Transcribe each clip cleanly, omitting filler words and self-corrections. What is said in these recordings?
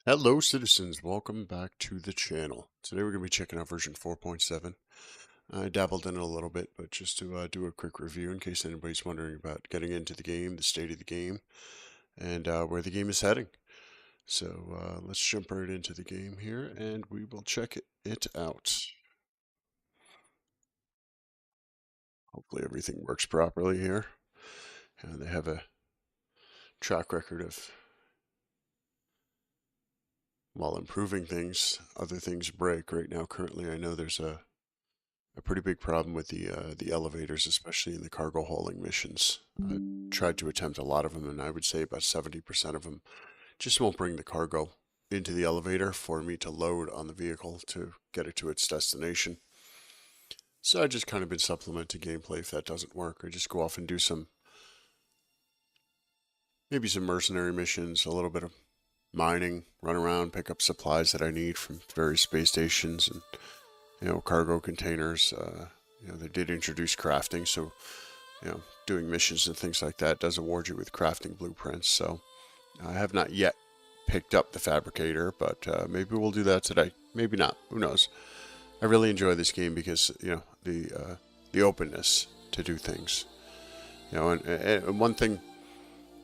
Hello, citizens. Welcome back to the channel. Today we're going to be checking out version 4.7. I dabbled in it a little bit, but just to do a quick review in case anybody's wondering about getting into the game, the state of the game, and where the game is heading. So let's jump right into the game here, and we will check it out. Hopefully everything works properly here. They have a track record of, while improving things, other things break. Right now, currently, I know there's a pretty big problem with the elevators, especially in the cargo hauling missions. I tried to attempt a lot of them, and I would say about 70% of them just won't bring the cargo into the elevator for me to load on the vehicle to get it to its destination. So I just kind of been supplementing gameplay if that doesn't work. I just go off and do maybe some mercenary missions, a little bit of mining, run around, pick up supplies that I need from various space stations and cargo containers. They did introduce crafting, so doing missions and things like that does award you with crafting blueprints. So I have not yet picked up the fabricator, but maybe we'll do that today. Maybe not. Who knows? I really enjoy this game because the openness to do things. And one thing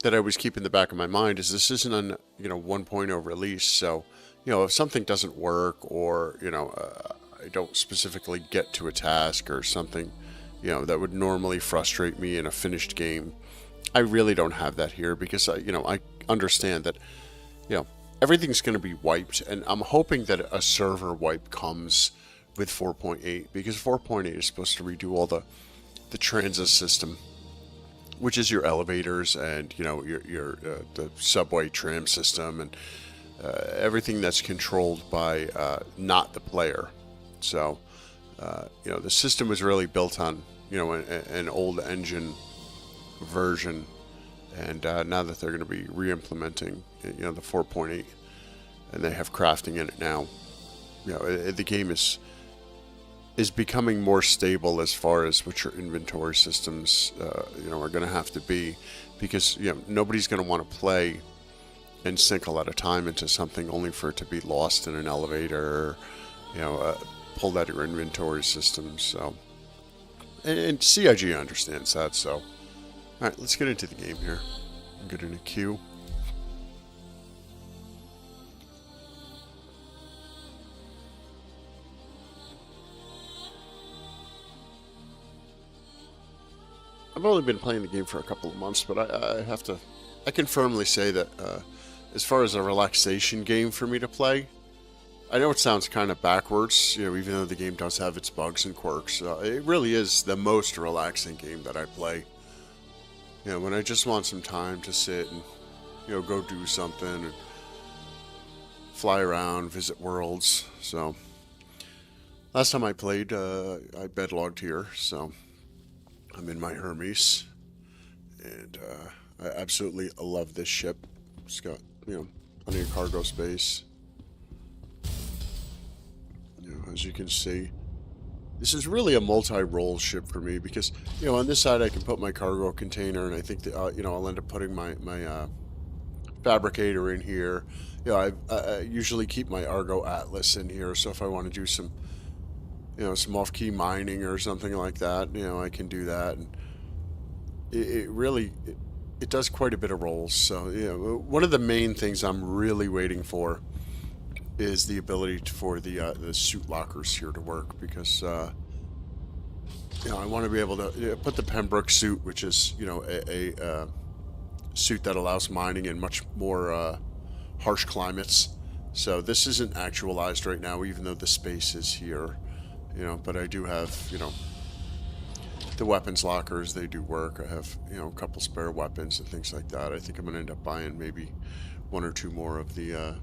that I always keep in the back of my mind is this isn't an 1.0 release, so if something doesn't work or I don't specifically get to a task or something, that would normally frustrate me in a finished game. I really don't have that here because I understand that, everything's going to be wiped, and I'm hoping that a server wipe comes with 4.8 because 4.8 is supposed to redo all the transit system, which is your elevators and your the subway tram system and everything that's controlled by not the player. So, the system was really built on, an old engine version, and now that they're going to be re-implementing, the 4.8, and they have crafting in it now, the game is becoming more stable as far as what your inventory systems, are going to have to be, because nobody's going to want to play and sink a lot of time into something only for it to be lost in an elevator, pulled out of your inventory system. So, and CIG understands that. So, all right, let's get into the game here. Get in a queue. I've only been playing the game for a couple of months, but I can firmly say that as far as a relaxation game for me to play, I know it sounds kind of backwards, even though the game does have its bugs and quirks. It really is the most relaxing game that I play. When I just want some time to sit and, go do something and fly around, visit worlds. So, last time I played, I bedlogged here, so I'm in my Hermes, and I absolutely love this ship. It's got, plenty of cargo space. As you can see, this is really a multi-role ship for me because, on this side I can put my cargo container, and I think that, I'll end up putting my fabricator in here. I usually keep my Argo Atlas in here, so if I want to do some, some off-key mining or something like that, I can do that. And it really, it does quite a bit of roles. So, one of the main things I'm really waiting for is the ability for the suit lockers here to work, because I want to be able to put the Pembroke suit, which is a suit that allows mining in much more harsh climates. So this isn't actualized right now, even though the space is here, but I do have the weapons lockers. They do work. I have a couple spare weapons and things like that. I think I'm gonna end up buying maybe one or two more of the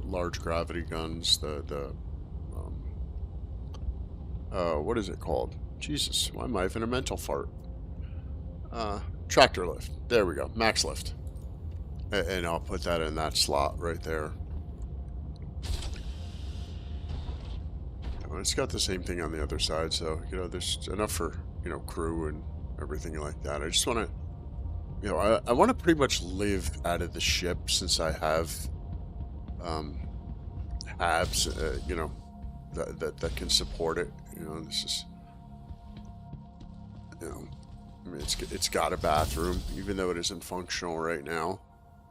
large gravity guns, what is it called? Jesus, why am I having a mental fart? Tractor lift. There we go. Max lift. And I'll put that in that slot right there. It's got the same thing on the other side, so, there's enough for, crew and everything like that. I just want to you know, I want to pretty much live out of the ship since I have um, halves, you know, that can support it. You know, this is, you know, I mean, it's got a bathroom, even though it isn't functional right now.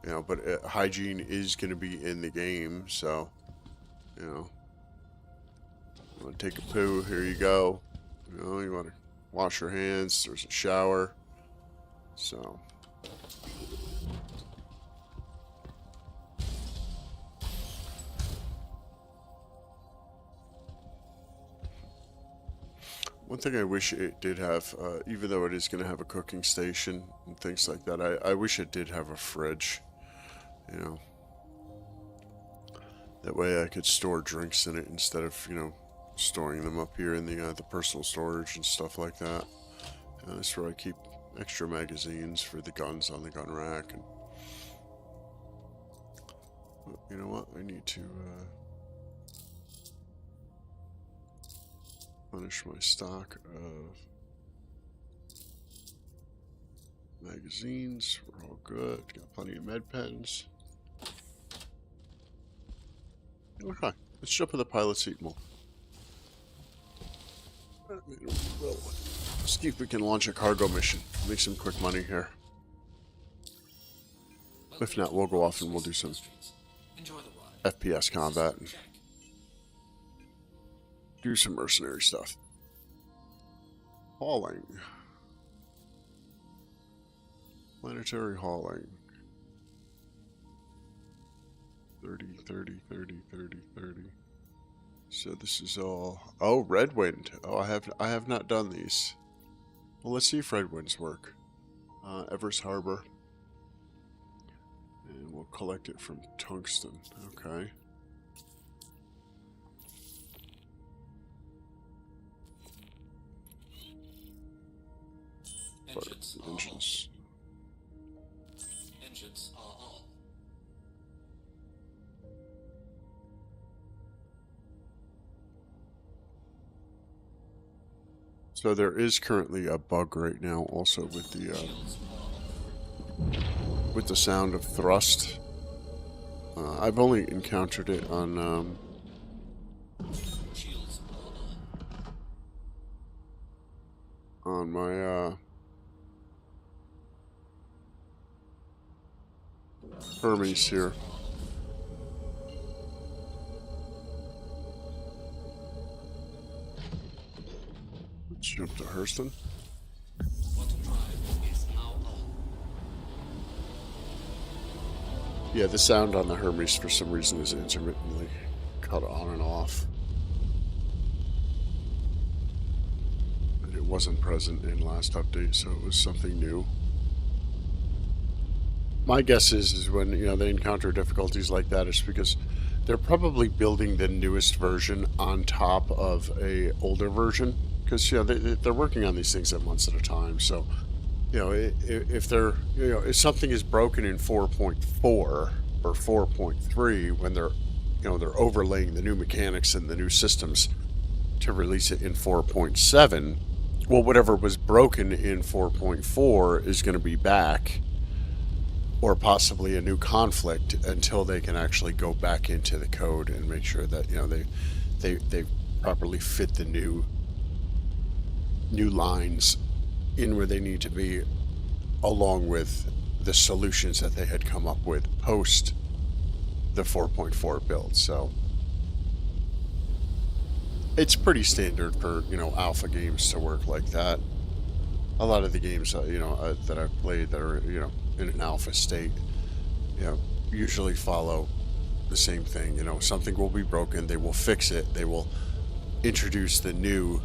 You know, but hygiene is going to be in the game, so you know, you want to take a poo? Here you go. You know, you want to wash your hands? There's a shower. So. One thing I wish it did have, even though it is going to have a cooking station and things like that, I wish it did have a fridge, you know. That way I could store drinks in it instead of, you know, storing them up here in the personal storage and stuff like that. That's where I keep extra magazines for the guns on the gun rack. And you know what? I need to replenish my stock of magazines. We're all good. Got plenty of med pens. Okay, let's jump in the pilot seat and we'll see if we can launch a cargo mission. Make some quick money here. If not, we'll go off and we'll do some FPS combat and do some mercenary stuff. Hauling. Planetary hauling. 30, 30, 30, 30, 30. So this is all... Oh, Redwind. Oh, I have not done these. Well, let's see if Redwinds work. Evers Harbor. And we'll collect it from tungsten. Okay. Engines are Engines. all. Engines are all. So there is currently a bug right now, also with the sound of thrust. I've only encountered it on Shields are all. on my Hermes here. Let's jump to Hurston. Quantum drive is now on. Yeah, the sound on the Hermes for some reason is intermittently cut on and off. And it wasn't present in last update, so it was something new. My guess is when, you know, they encounter difficulties like that, it's because they're probably building the newest version on top of a older version, because, you know, they're working on these things at months at a time. So, you know, if they're, you know, if something is broken in 4.4 or 4.3, when they're, you know, they're overlaying the new mechanics and the new systems to release it in 4.7, well, whatever was broken in 4.4 is going to be back, or possibly a new conflict, until they can actually go back into the code and make sure that, you know, they properly fit the new lines in where they need to be, along with the solutions that they had come up with post the 4.4 build. So it's pretty standard for, you know, alpha games to work like that. A lot of the games, you know, that I've played that are, you know, in an alpha state, you know, usually follow the same thing. You know, something will be broken, they will fix it, they will introduce the new,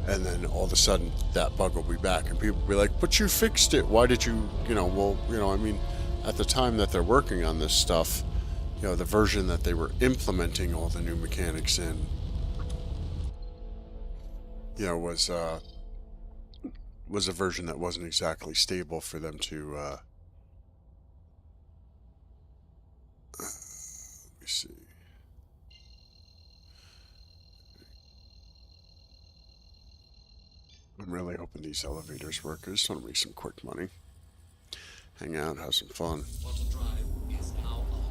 and then all of a sudden that bug will be back, and people will be like, but you fixed it, why did you, you know, well, you know, I mean, at the time that they're working on this stuff, you know, the version that they were implementing all the new mechanics in, you know, was a version that wasn't exactly stable for them to, let me see. I'm really hoping these elevators work. I just want to make some quick money. hang out, have some fun. Auto drive is now on.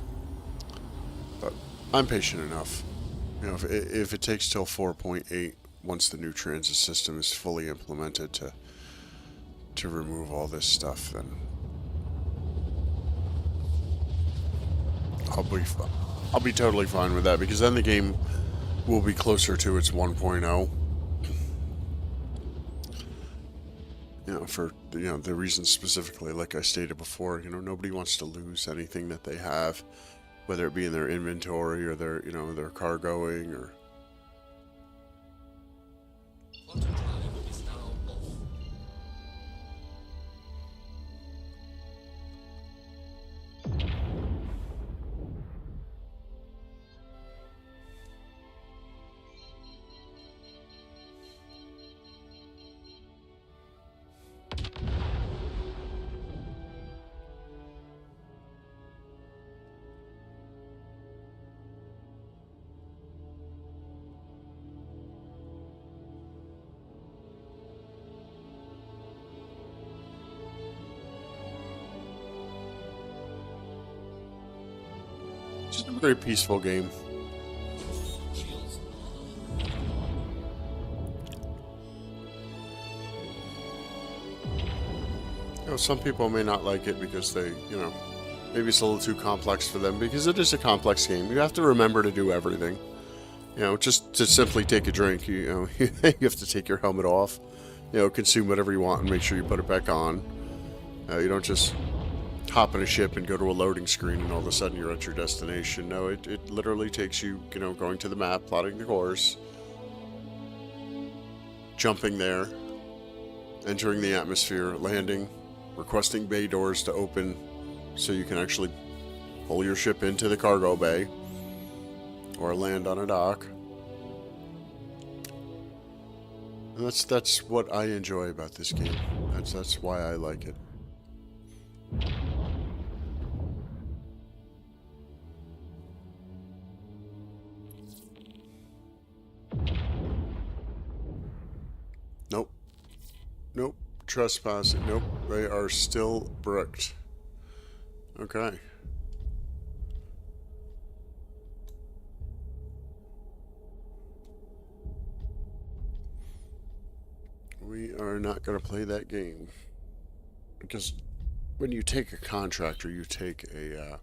But I'm patient enough. You know, if it takes till 4.8, once the new transit system is fully implemented, to remove all this stuff, then I'll be totally fine with that, because then the game will be closer to its 1.0. You know, for the reasons specifically, like I stated before, nobody wants to lose anything that they have, whether it be in their inventory or their cargoing or. Auto drive is now off. Just a very peaceful game. Shields Some people may not like it because they, maybe it's a little too complex for them, because it is a complex game. You have to remember to do everything. Just to simply take a drink, you have to take your helmet off, consume whatever you want and make sure you put it back on. You don't just hop in a ship and go to a loading screen and all of a sudden you're at your destination. No, it literally takes you, going to the map, plotting the course, jumping there, entering the atmosphere, landing, requesting bay doors to open so you can actually pull your ship into the cargo bay or land on a dock. And that's what I enjoy about this game. That's why I like it. Nope. Nope. Trespassing. Nope. They are still bricked. Okay. We are not going to play that game. Because when you take a contract or you take a,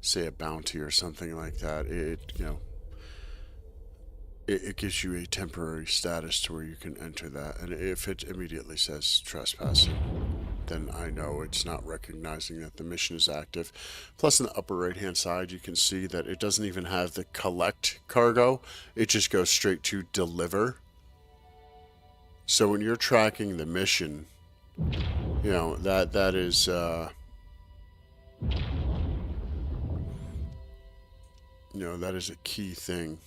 say a bounty or something like that, it gives you a temporary status to where you can enter that. And if it immediately says trespassing, then I know it's not recognizing that the mission is active. Plus, in the upper right hand side, you can see that it doesn't even have the collect cargo. It just goes straight to deliver. So when you're tracking the mission, that is that is a key thing.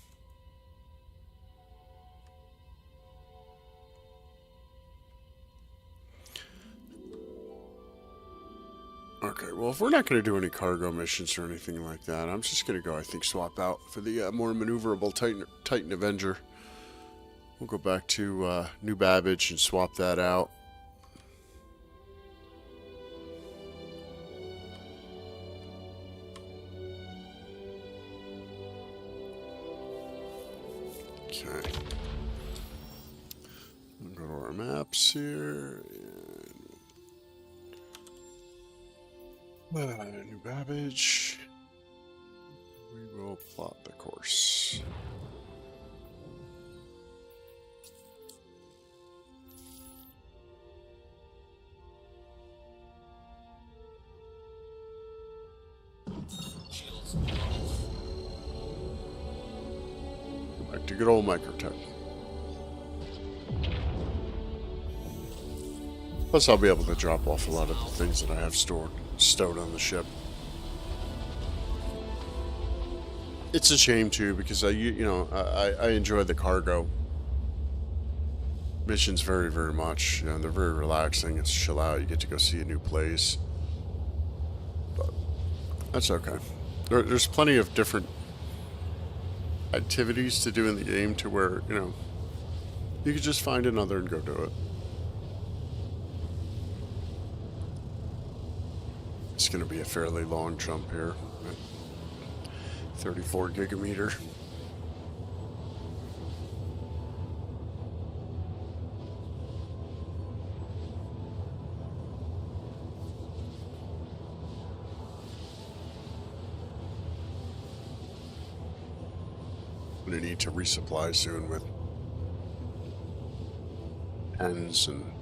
Okay, well, if we're not going to do any cargo missions or anything like that, I'm just going to go, I think, swap out for the more maneuverable Titan Avenger. We'll go back to New Babbage and swap that out. Okay. We'll go to our maps here. New Babbage. We will plot the course. shields off. Back to good old Microtech. Plus, I'll be able to drop off a lot of the things that I have stowed on the ship. It's a shame too, because I enjoy the cargo missions very, very much. They're very relaxing. It's chill out. You get to go see a new place. But that's okay. There's plenty of different activities to do in the game to where, you could just find another and go do it. It's going to be a fairly long jump here. 34 gigameter. I'm going to need to resupply soon with pens, and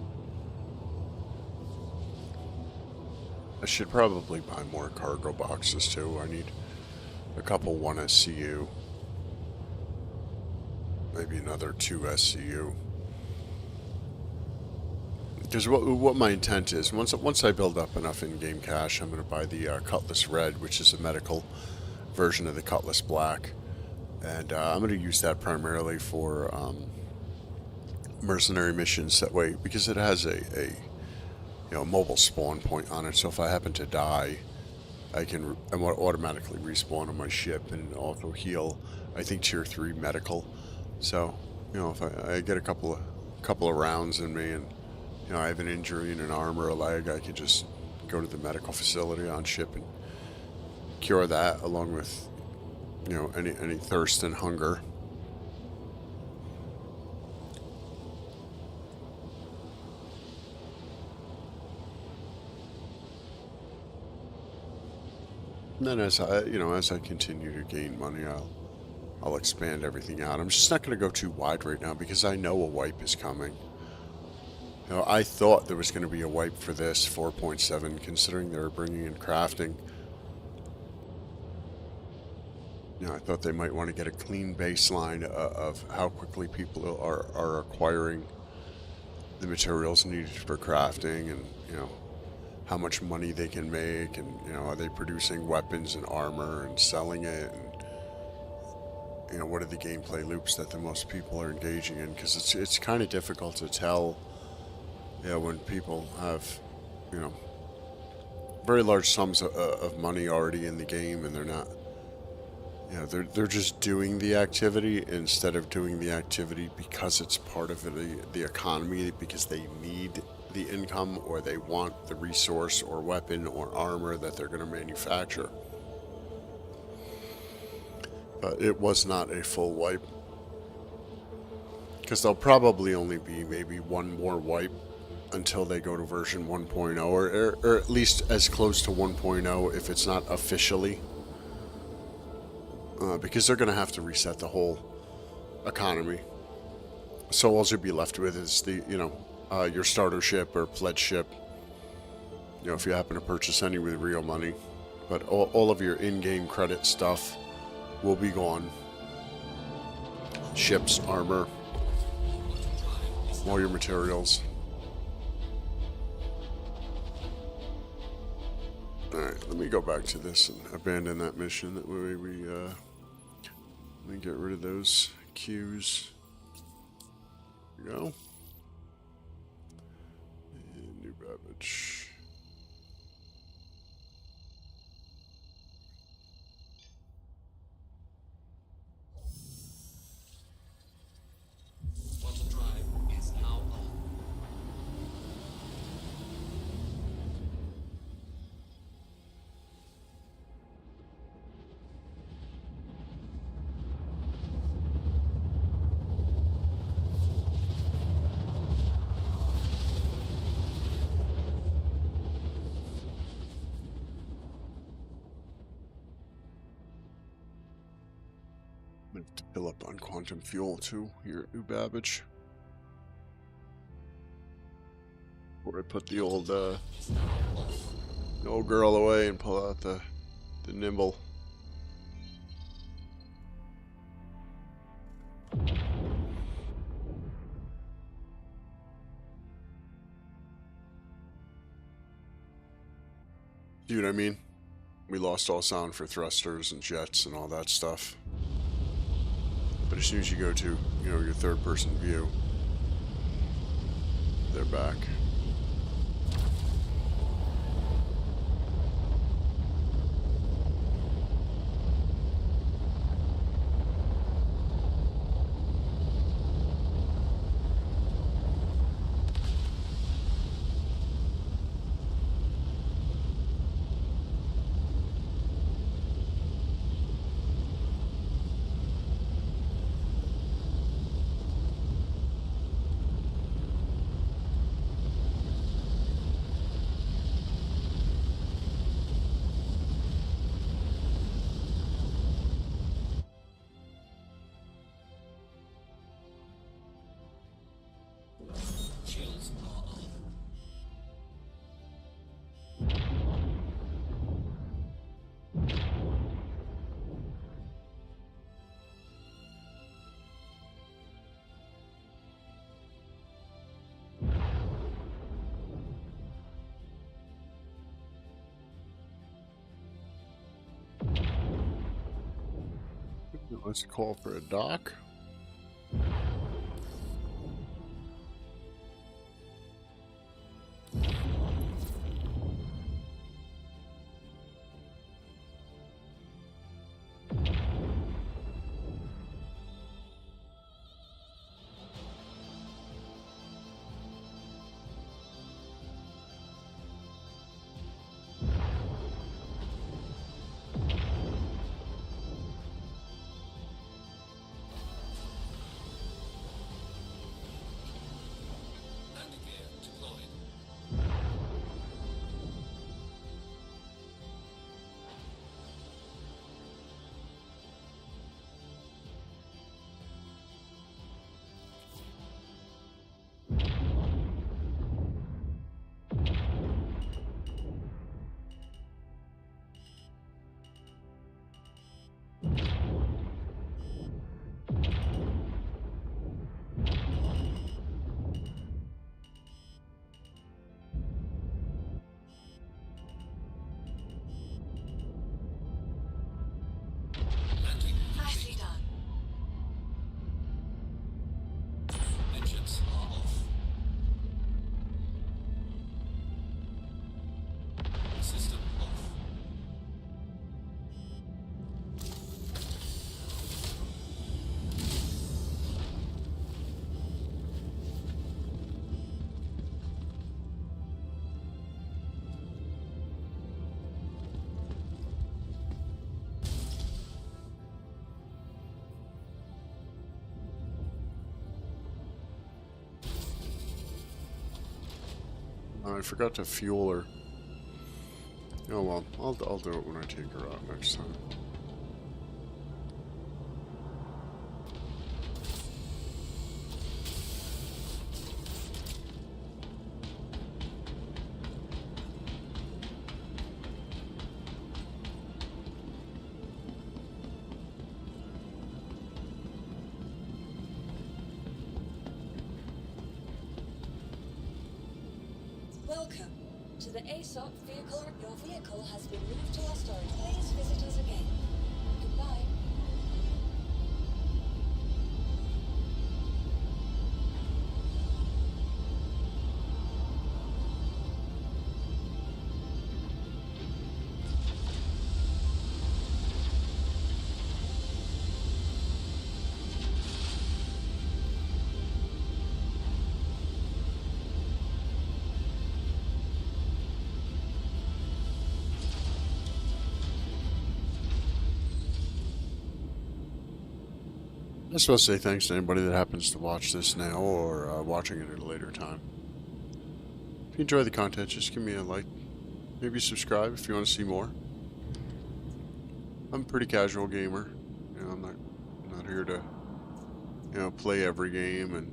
I should probably buy more cargo boxes too. I need a couple 1 SCU, maybe another 2 SCU. Because what my intent is, once I build up enough in-game cash, I'm going to buy the Cutlass Red, which is a medical version of the Cutlass Black. And I'm going to use that primarily for mercenary missions. That way, because it has a mobile spawn point on it. So if I happen to die, I automatically respawn on my ship and also heal. I think tier 3 medical. So if I get a couple of rounds in me, and I have an injury in an arm or a leg, I can just go to the medical facility on ship and cure that, along with any thirst and hunger. And then as I continue to gain money, I'll expand everything out. I'm just not going to go too wide right now because I know a wipe is coming. I thought there was going to be a wipe for this 4.7, considering they were bringing in crafting. I thought they might want to get a clean baseline of how quickly people are acquiring the materials needed for crafting, and how much money they can make, and are they producing weapons and armor and selling it, and what are the gameplay loops that the most people are engaging in? Because it's kind of difficult to tell when people have very large sums of money already in the game, and they're not they're just doing the activity instead of doing the activity because it's part of the economy, because they need the income, or they want the resource or weapon or armor that they're going to manufacture. But it was not a full wipe, because there'll probably only be maybe one more wipe until they go to version 1.0, or at least as close to 1.0 if it's not officially. Because they're going to have to reset the whole economy. So all you'll be left with is your starter ship or pledge ship. If you happen to purchase any with real money. But all of your in-game credit stuff will be gone. Ships, armor, all your materials. Alright, let me go back to this and abandon that mission. That way let me get rid of those queues. There we go. And New Babbage. Water drive is now on. I'm going to fill up on quantum fuel too here at New Babbage. Before I put the old girl away and pull out the nimble. See what I mean? We lost all sound for thrusters and jets and all that stuff. But as soon as you go to, your third-person view, they're back. Let's call for a dock. Landing gear deployed. Landing Nicely done. engines are off. System off. I forgot to fuel her. Oh well, I'll do it when I take her out next time. Welcome to the ASOP vehicle. Your vehicle has been moved to our storage. Please visit us again. Goodbye. I just want to say thanks to anybody that happens to watch this now or watching it at a later time. If you enjoy the content, just give me a like. Maybe subscribe if you want to see more. I'm a pretty casual gamer. You know, I'm not here to, you know, play every game,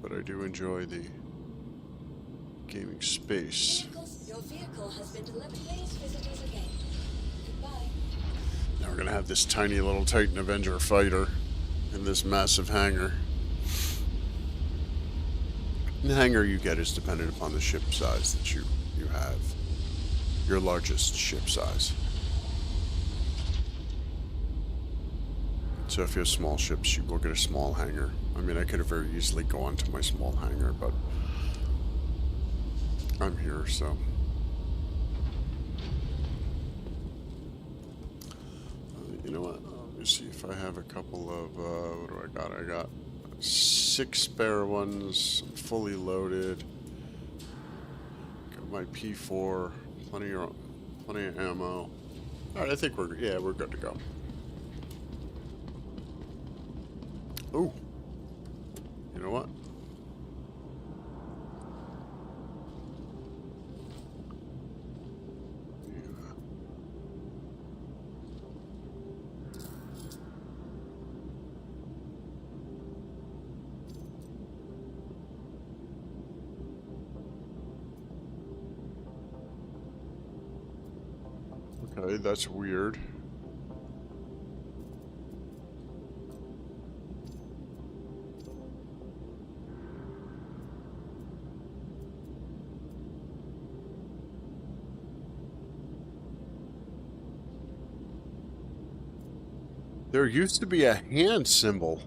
but I do enjoy the gaming space. Your vehicle has been delivered. Please visit us again. Goodbye. Now we're gonna have this tiny little Titan Avenger fighter in this massive hangar. And the hangar you get is dependent upon the ship size that you have. Your largest ship size. So if you have small ships, you will get a small hangar. I mean, I could have very easily gone to my small hangar, but I'm here, so. You know what? Let me see if I have a couple of, what do I got? I got 6 spare ones, fully loaded. Got my P4, plenty of ammo. Alright, I think we're good to go. Ooh. You know what? Okay, that's weird. There used to be a hand symbol.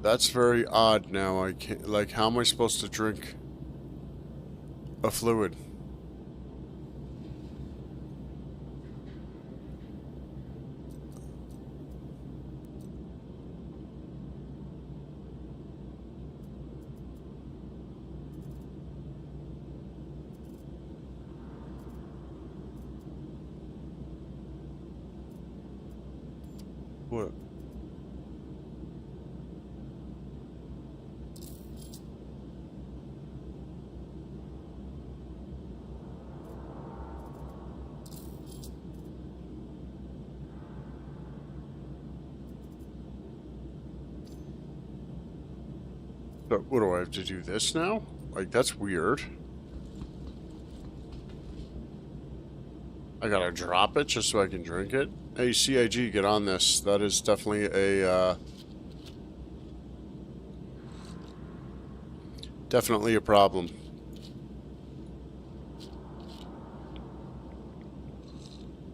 That's very odd now. I can't, like, how am I supposed to drink a fluid? What? So, what do I have to do this now? Like, that's weird. I gotta drop it just so I can drink it? Hey, CIG, get on this. That is definitely definitely a problem.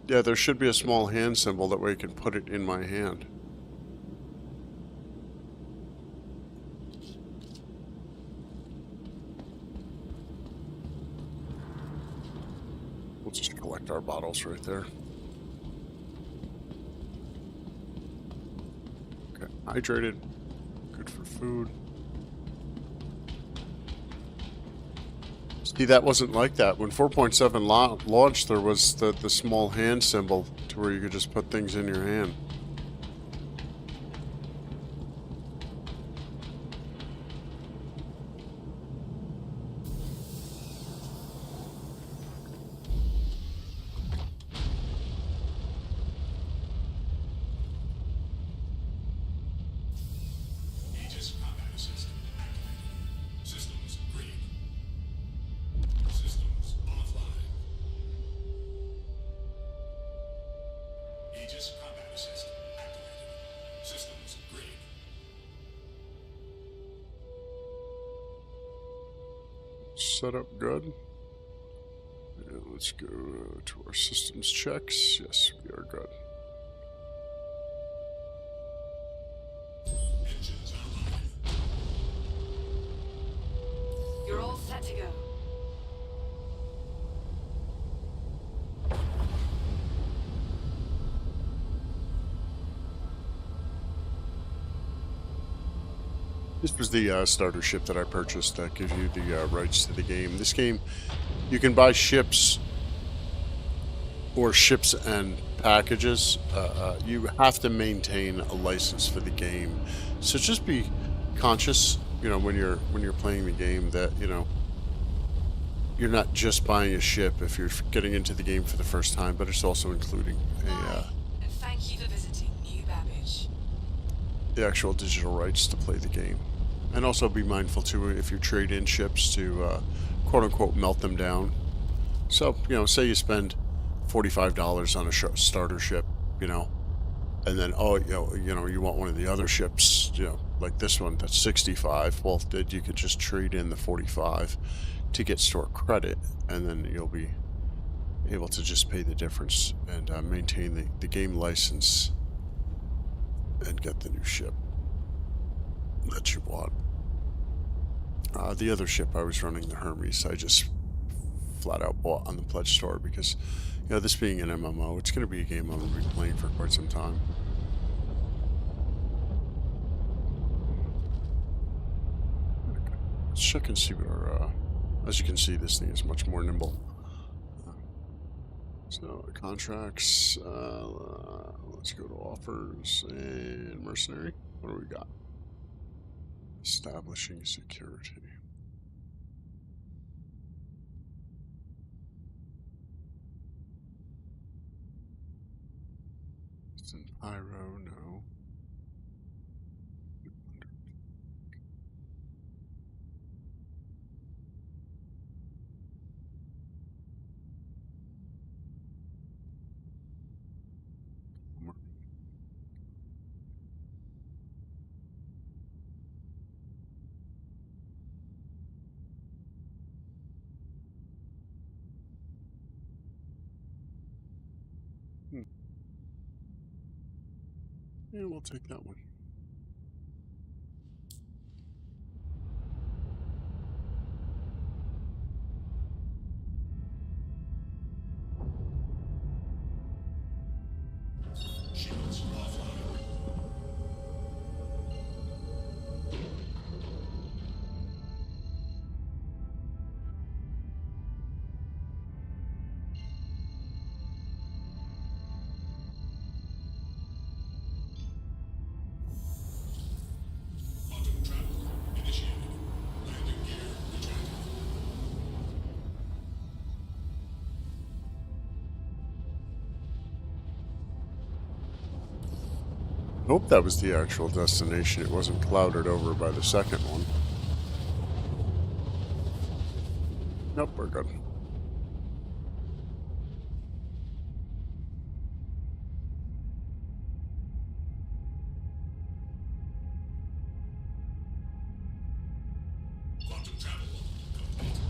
Yeah, there should be a small hand symbol, that way I can put it in my hand. We'll just collect our bottles right there. Okay, hydrated. Good for food. See, that wasn't like that. When 4.7 launched, there was the small hand symbol to where you could just put things in your hand. Aegis combat assist activated. Systems green. Systems offline. Aegis combat assist activated. Systems green. Set up good. Yeah, let's go to our systems checks. Yes, we are good. Engines online. You're all set to go. This was the starter ship that I purchased that gives you the rights to the game. This game, you can buy ships or ships and packages. You have to maintain a license for the game, so just be conscious, you know, when you're playing the game, that you're not just buying a ship if you're getting into the game for the first time, but it's also including Hi, and thank you for visiting New Babbage. the actual digital rights to play the game. And also be mindful too, if you trade in ships, to quote unquote melt them down. So, say you spend $45 on a starter ship, and then you want one of the other ships, like this one that's 65. Well, then you could just trade in the 45 to get store credit, and then you'll be able to just pay the difference and maintain the game license and get the new ship that you bought. The other ship I was running, the Hermes, I just flat out bought on the pledge store because, this being an MMO, it's going to be a game I'm going to be playing for quite some time. Let's check and see what our, as you can see, this thing is much more nimble. So, contracts, let's go to offers and mercenary. What do we got? Establishing security. It's in Pyro, no. Yeah, we'll take that one. Shields offline. Quantum travel initiated. Landing gear retracted. I hope that was the actual destination. It wasn't clouded over by the second one. Nope, we're good. Quantum travel complete.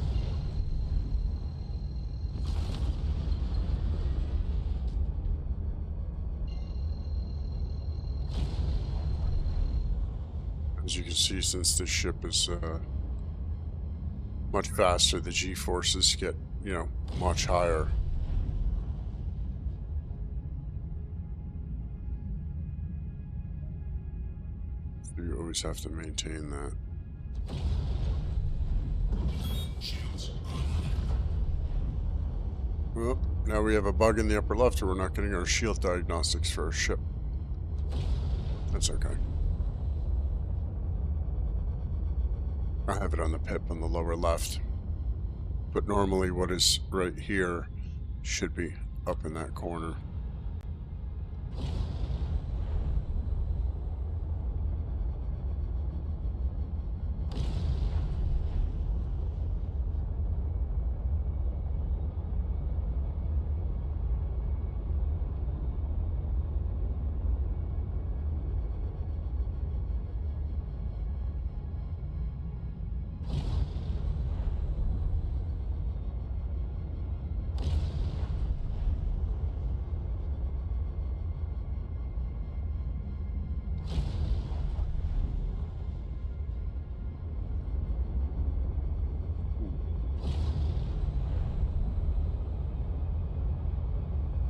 As you can see, since this ship is much faster, the G-forces get, much higher. So you always have to maintain that. Shields online. Well, now we have a bug in the upper left where we're not getting our shield diagnostics for our ship. That's okay. I have it on the pip on the lower left. But normally what is right here should be up in that corner.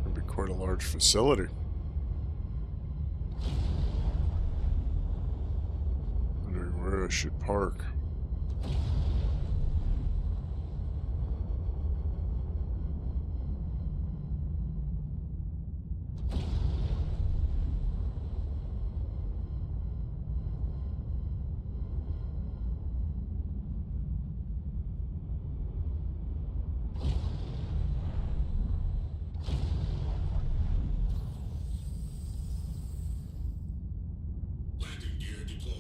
It'd be quite a large facility. Wondering where I should park. Landing gear deployed.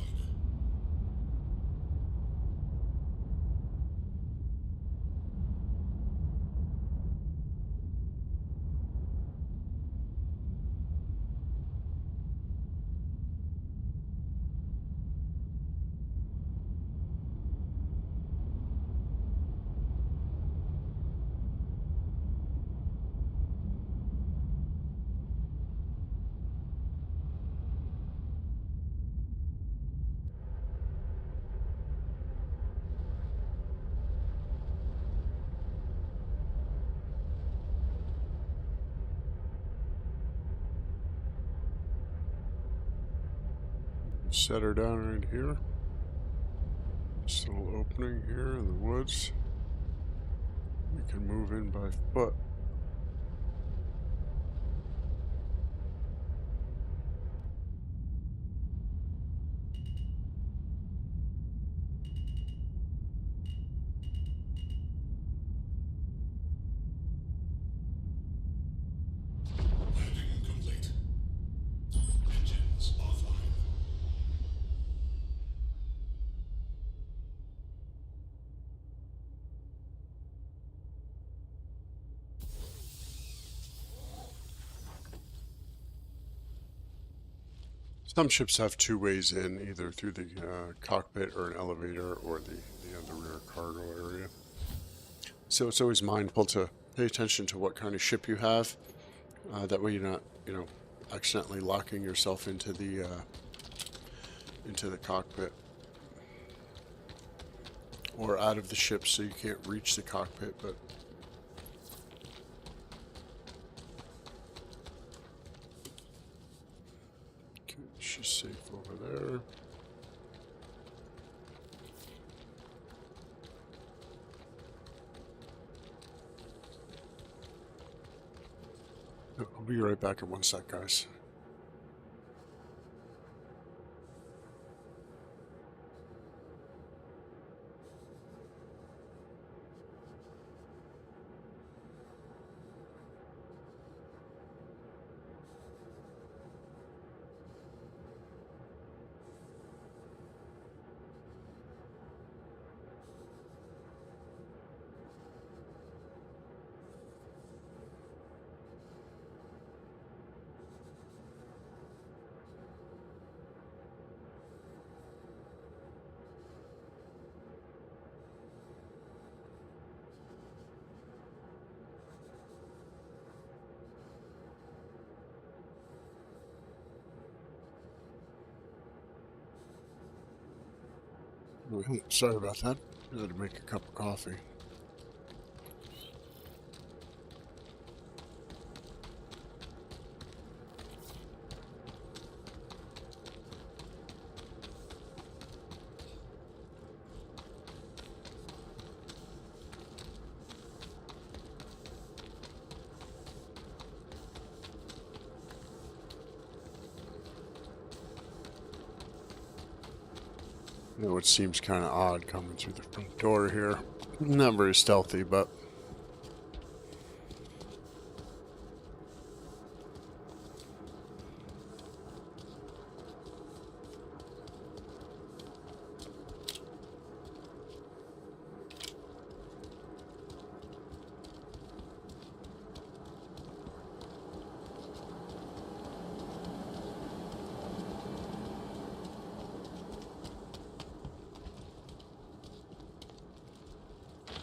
Set her down right here. This little opening here in the woods. We can move in by foot. Landing complete. Engines offline. Some ships have two ways in, either through the cockpit or an elevator or the rear cargo area. So it's always mindful to pay attention to what kind of ship you have. That way you're not, accidentally locking yourself into the cockpit, or out of the ship so you can't reach the cockpit. But okay, she's safe over there. I'll be right back in 1 sec, guys. Sorry about that. I had to make a cup of coffee. You know, it seems kind of odd coming through the front door here. Not very stealthy, but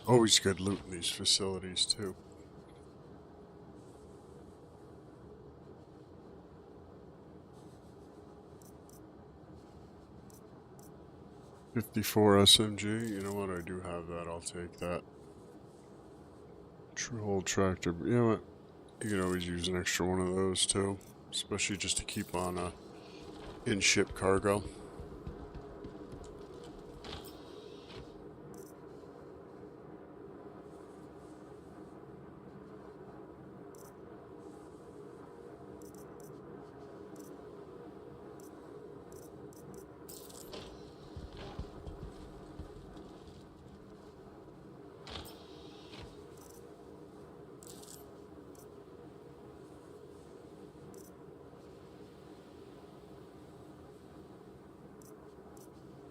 always good loot in these facilities too. .54 SMG. You know what? I do have that. I'll take that. True hold tractor. You know what? You can always use an extra one of those too, especially just to keep on in-ship cargo.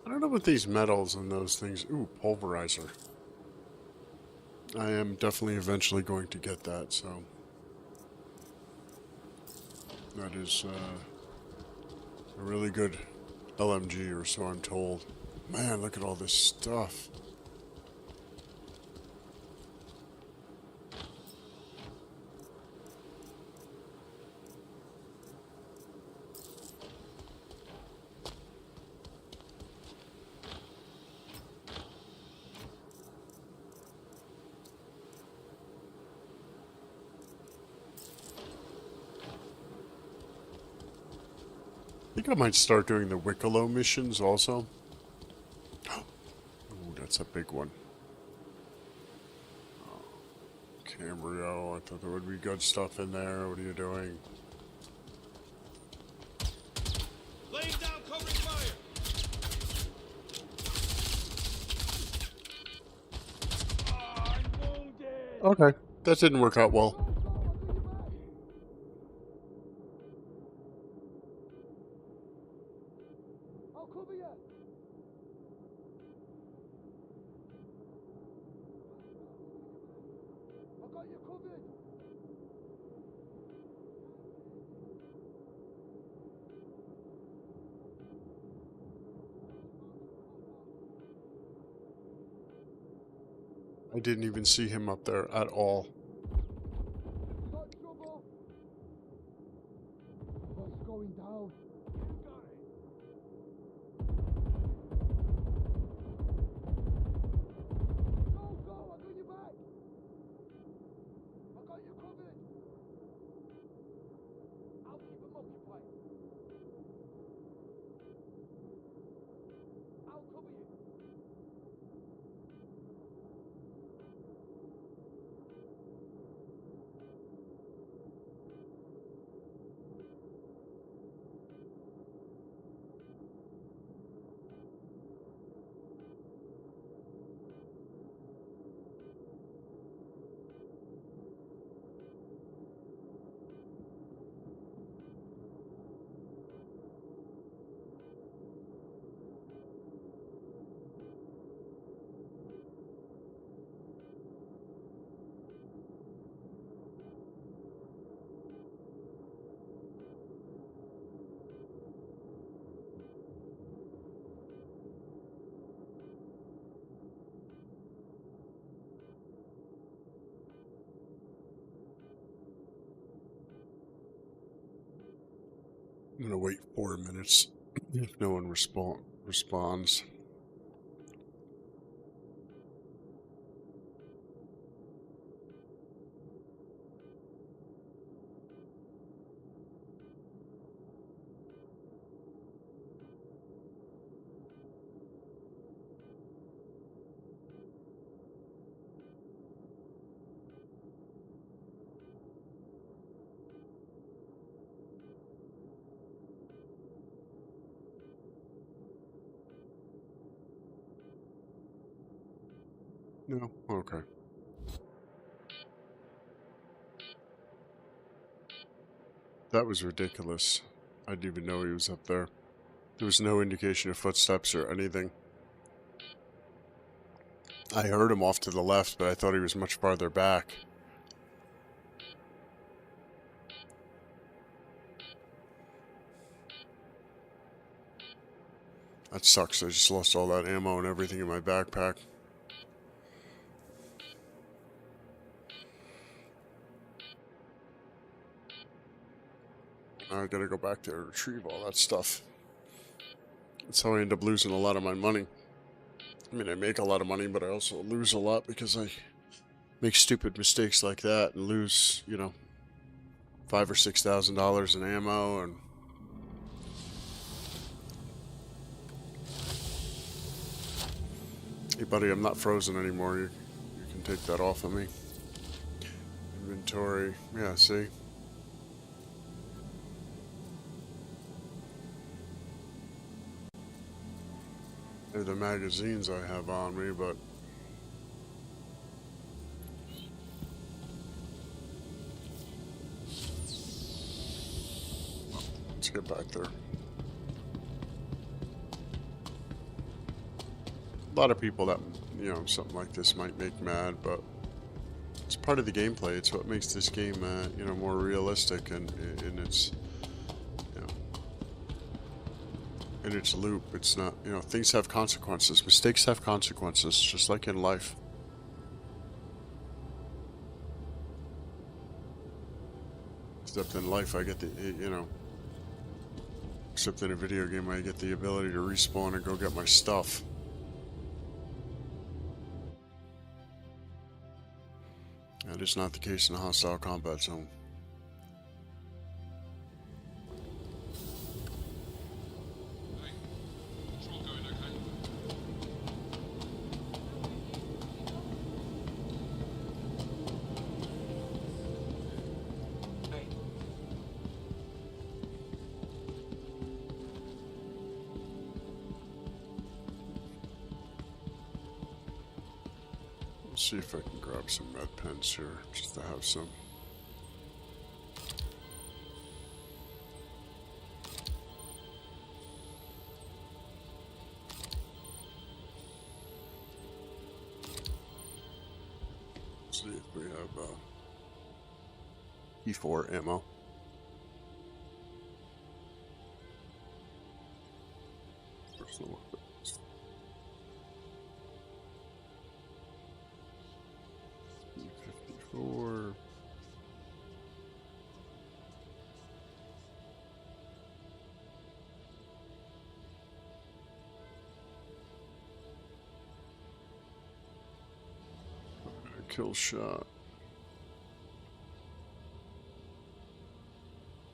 I don't know what these metals and those things. Ooh, pulverizer. I am definitely eventually going to get that, so that is a really good LMG, or so I'm told. Man, look at all this stuff. I think I might start doing the Wicklow missions also. Ooh, that's a big one. Cambrio, I thought there would be good stuff in there. What are you doing? Laying down covering fire. I'm wounded. Okay, that didn't work out well. I'll cover you. I got you covered. I didn't even see him up there at all. Got trouble. I'm gonna wait 4 minutes if no one responds. No? Okay. That was ridiculous. I didn't even know he was up there. There was no indication of footsteps or anything. I heard him off to the left, but I thought he was much farther back. That sucks. I just lost all that ammo and everything in my backpack. Now I gotta go back there to retrieve all that stuff. That's how I end up losing a lot of my money. I mean, I make a lot of money, but I also lose a lot because I make stupid mistakes like that and lose, you know, $5,000 or $6,000 in ammo. And hey, buddy, I'm not frozen anymore. You can take that off of me. Inventory. Yeah, see? They're the magazines I have on me, but let's get back there. A lot of people that, you know, something like this might make mad, but it's part of the gameplay. It's what makes this game, you know, more realistic and in its, you know, in its loop. It's not, you know, things have consequences. Mistakes have consequences, just like in life. Except in life, I get the, you know, except in a video game, I get the ability to respawn and go get my stuff. That is not the case in a hostile combat zone. Hey, control going okay? Hey, Let's see if I can grab some med pens here, just to have some. Let's see if we have E4 ammo. Personal weapons. E54. Kill shot.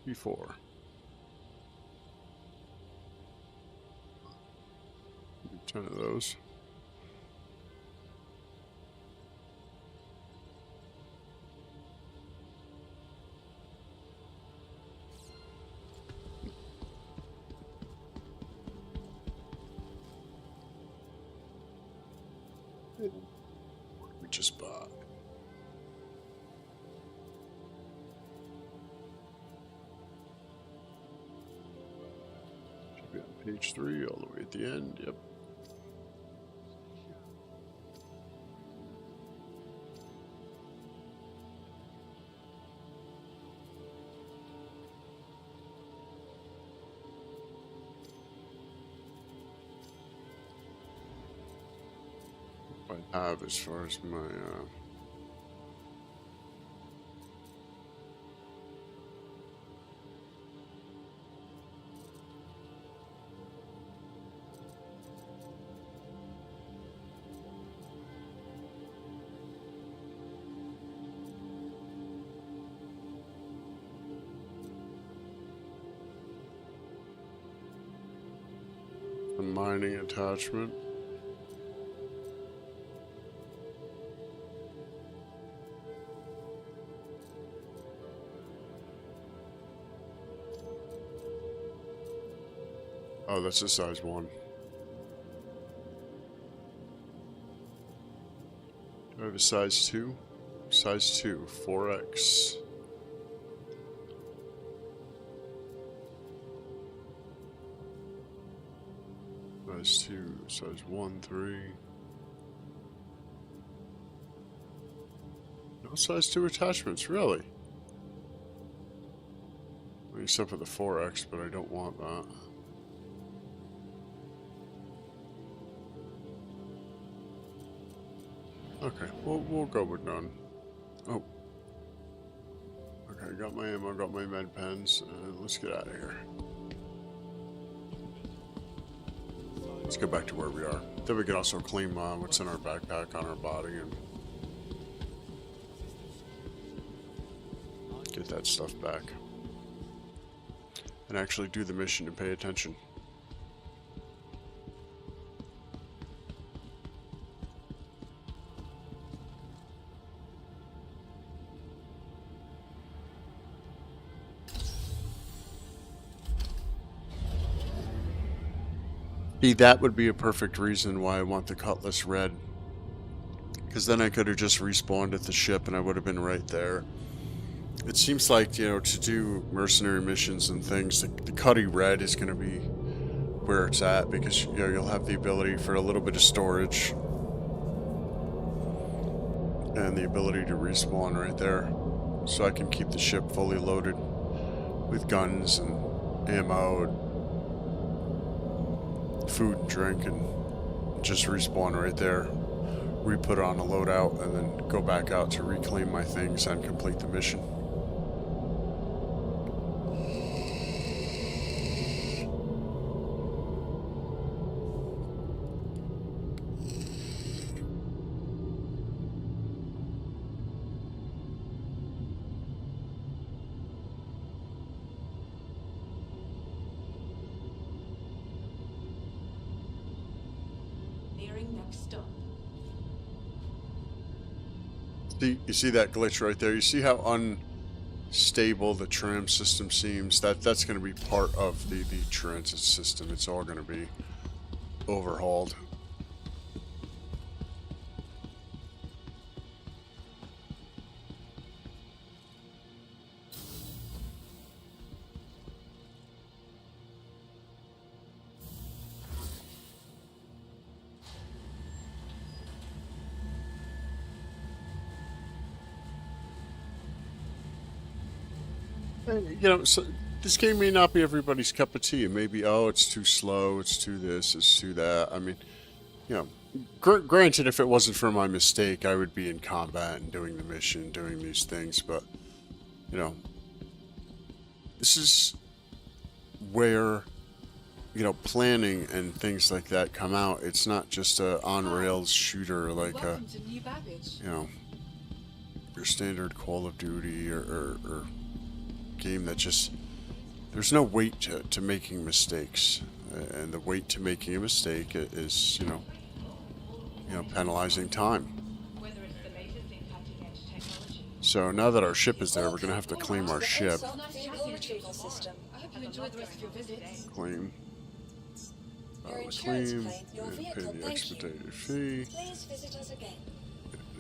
E4. 10 of those. What did we just bought? Should be on page 3 all the way at the end. Yep. I have as far as my the mining attachment. Oh, that's a size 1. Do I have a size 2? Size 2, 4X. Size 2, size 1, 3. No size 2 attachments, really? Except for the 4X, but I don't want that. Okay, we'll go with none. Oh. Okay, got my ammo, got my med pens. Let's get out of here. Let's go back to where we are. Then we can also claim what's in our backpack on our body and get that stuff back. And actually do the mission and pay attention. See, that would be a perfect reason why I want the Cutlass red. Because then I could have just respawned at the ship and I would have been right there. It seems like, you know, to do mercenary missions and things, the Cutty red is going to be where it's at. Because, you know, you'll have the ability for a little bit of storage. And the ability to respawn right there. So I can keep the ship fully loaded with guns and ammo and food and drink, and just respawn right there, re-put on a loadout, and then go back out to reclaim my things and complete the mission. You see that glitch right there? You see how unstable the tram system seems? That's going to be part of the transit system. It's all going to be overhauled. You know, so this game may not be everybody's cup of tea. It may be, oh, it's too slow, it's too this, it's too that. I mean, you know, granted, if it wasn't for my mistake, I would be in combat and doing the mission, doing these things. But, you know, this is where, you know, planning and things like that come out. It's not just a on-rails shooter like Welcome to New Babbage. you know, your standard Call of Duty or game that just there's no weight to making mistakes, and the weight to making a mistake is penalizing time. Whether it's the latest in cutting-edge technology. So now that our ship is there, we're gonna have to claim To our the ship. ASOP vehicle retrieval system. I hope you enjoy the rest of your visit. Claim. Your File a insurance claim claim, your and pay vehicle, the thank you. expedited fee. Please visit us again.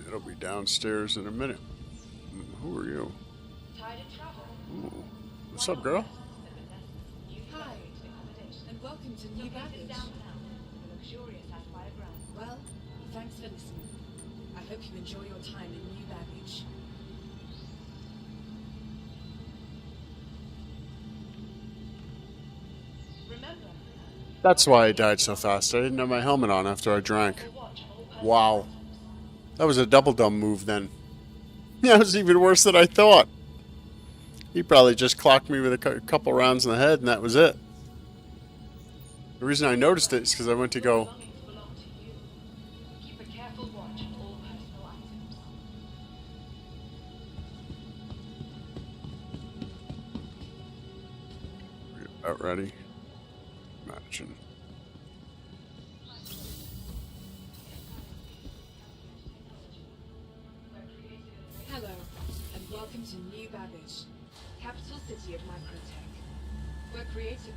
It'll be downstairs in a minute. Who are you? Tired of travel? Ooh. What's up, girl? Hi, and welcome to New Babbage. Well, thanks for listening. I hope you enjoy your time in New Babbage. Remember, That's why I died so fast. I didn't have my helmet on after I drank. Wow. That was a double dumb move then. Yeah, it was even worse than I thought. He probably just clocked me with a couple rounds in the head and that was it. The reason I noticed it is because I went to go... belongings belong to you. Keep a careful watch on all personal items. About ready? Imagine. Hello, and welcome to New Babbage, capital city of Microtech. We're creative.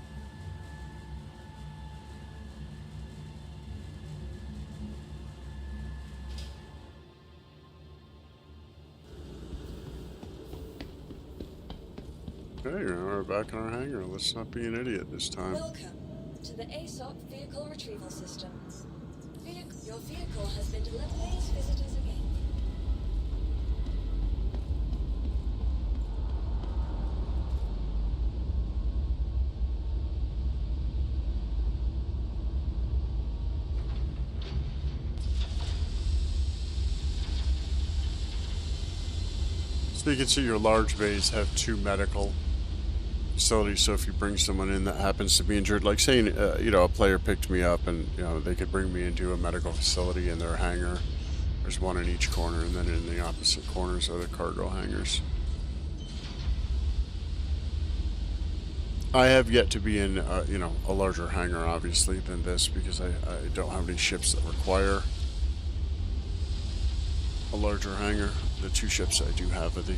Okay, we're back in our hangar. Let's not be an idiot this time. Welcome to the ASOP vehicle retrieval system. Your vehicle has been delivered. Please visit us again. So you can see your large bays have 2 medical facilities, so if you bring someone in that happens to be injured, like saying, a player picked me up and, they could bring me into a medical facility in their hangar. There's one in each corner, and then in the opposite corners are the cargo hangars. I have yet to be in, a larger hangar, obviously, than this, because I don't have any ships that require a larger hangar. The 2 ships I do have are the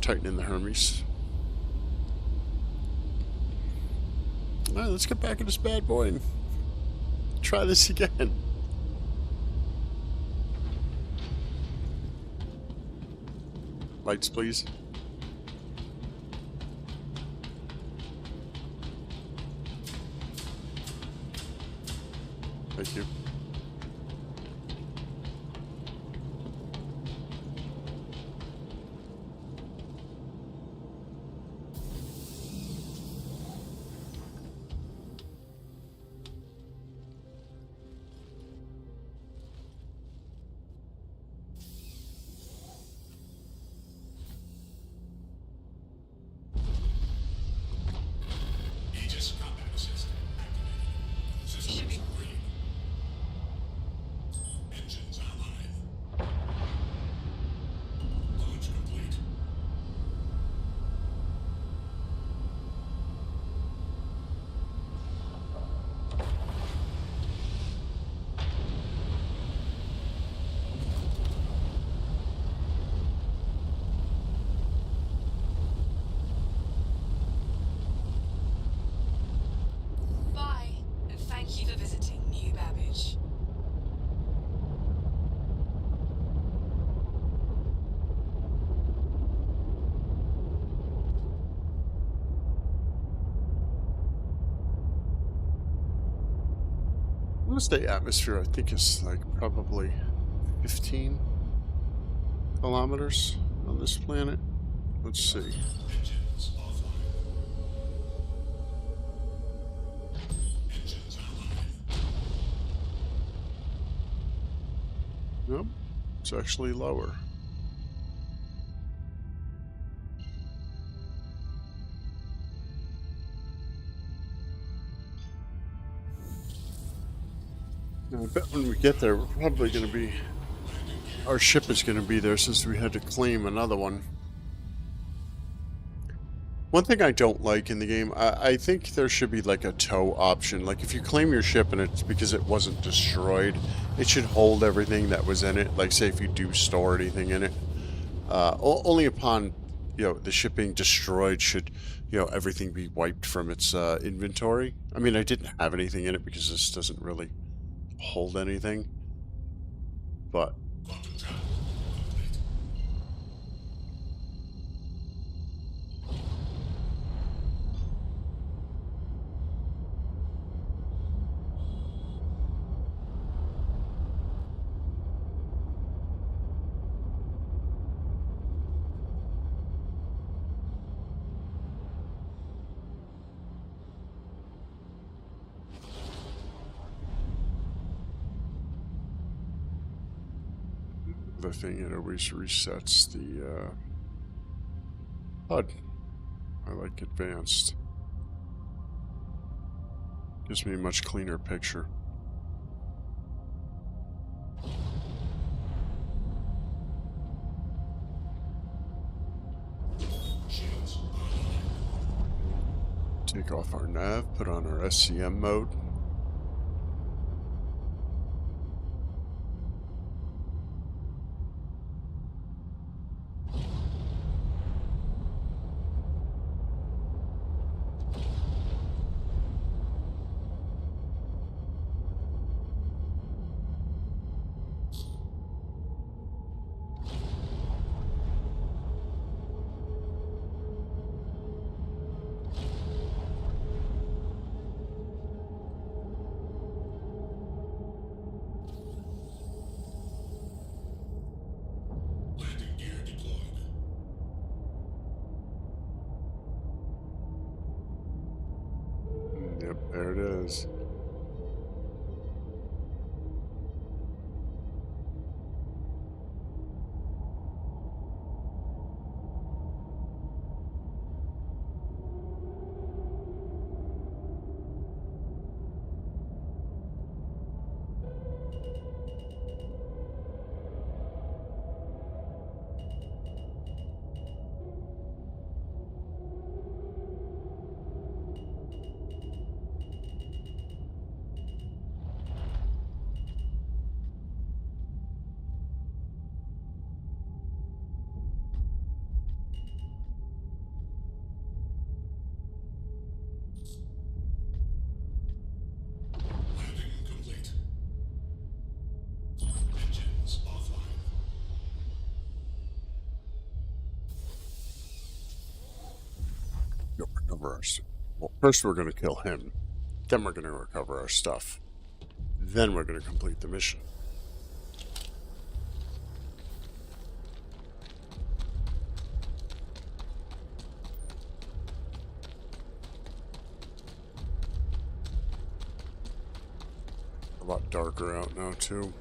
Titan and the Hermes. Alright, let's get back in this bad boy and try this again. Lights, please. Thank you. Aegis combat assist activated. Systems green. Engines online. Launch complete. Bye, and thank you for visiting New Babbage. I'm gonna stay atmosphere, I think is like probably 15 kilometers on this planet. Let's see. Engines offline. Engines online. Nope, it's actually lower. Now, I bet when we get there, we're probably going to be our ship is going to be there since we had to claim another one. One thing I don't like in the game, I think there should be like a tow option. Like if you claim your ship and it's because it wasn't destroyed, it should hold everything that was in it. Like say if you do store anything in it, only upon, you know, the ship being destroyed should, you know, everything be wiped from its inventory. I mean, I didn't have anything in it because this doesn't really hold anything. But Quantum travel complete. the thing, it always resets the HUD. I like advanced. Gives me a much cleaner picture. Shields online. Take off our nav, put on our SCM mode. Landing gear deployed. Yep, there it is. Landing complete. Engines offline. Go recover our stuff. Well, first we're going to kill him. Then we're going to recover our stuff. Then we're going to complete the mission. A lot darker out now, too.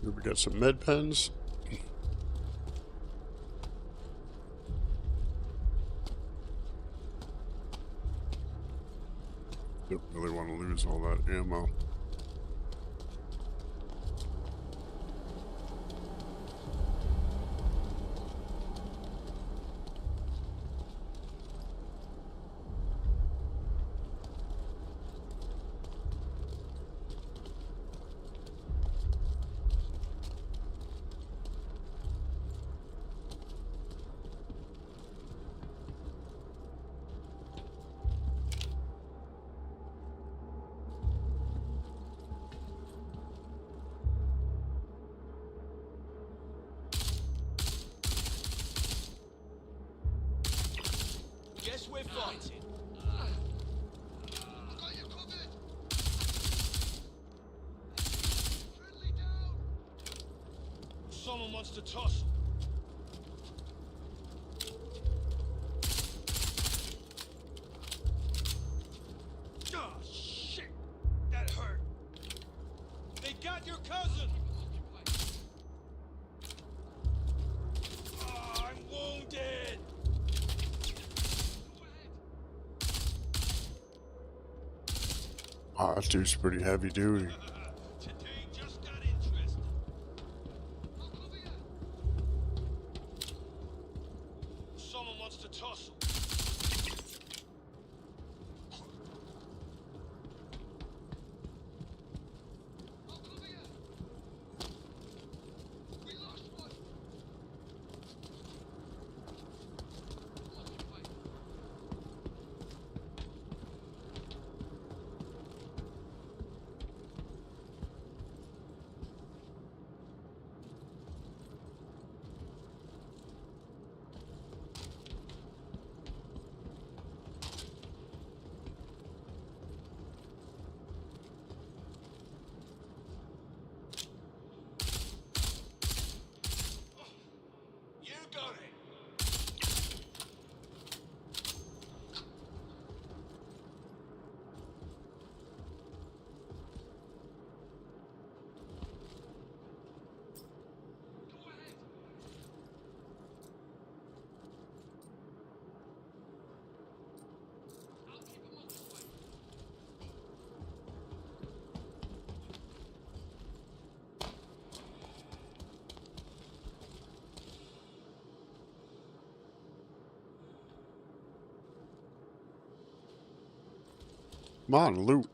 Here we got some med pens. Don't really want to lose all that ammo. Guess we're fighting. wants to tussle. Ah, shit! That hurt. They got your cousin! Ah, I'm wounded! Ah, that dude's pretty heavy duty. Today just got interesting. Someone wants to tussle. You got it. Come on, loot.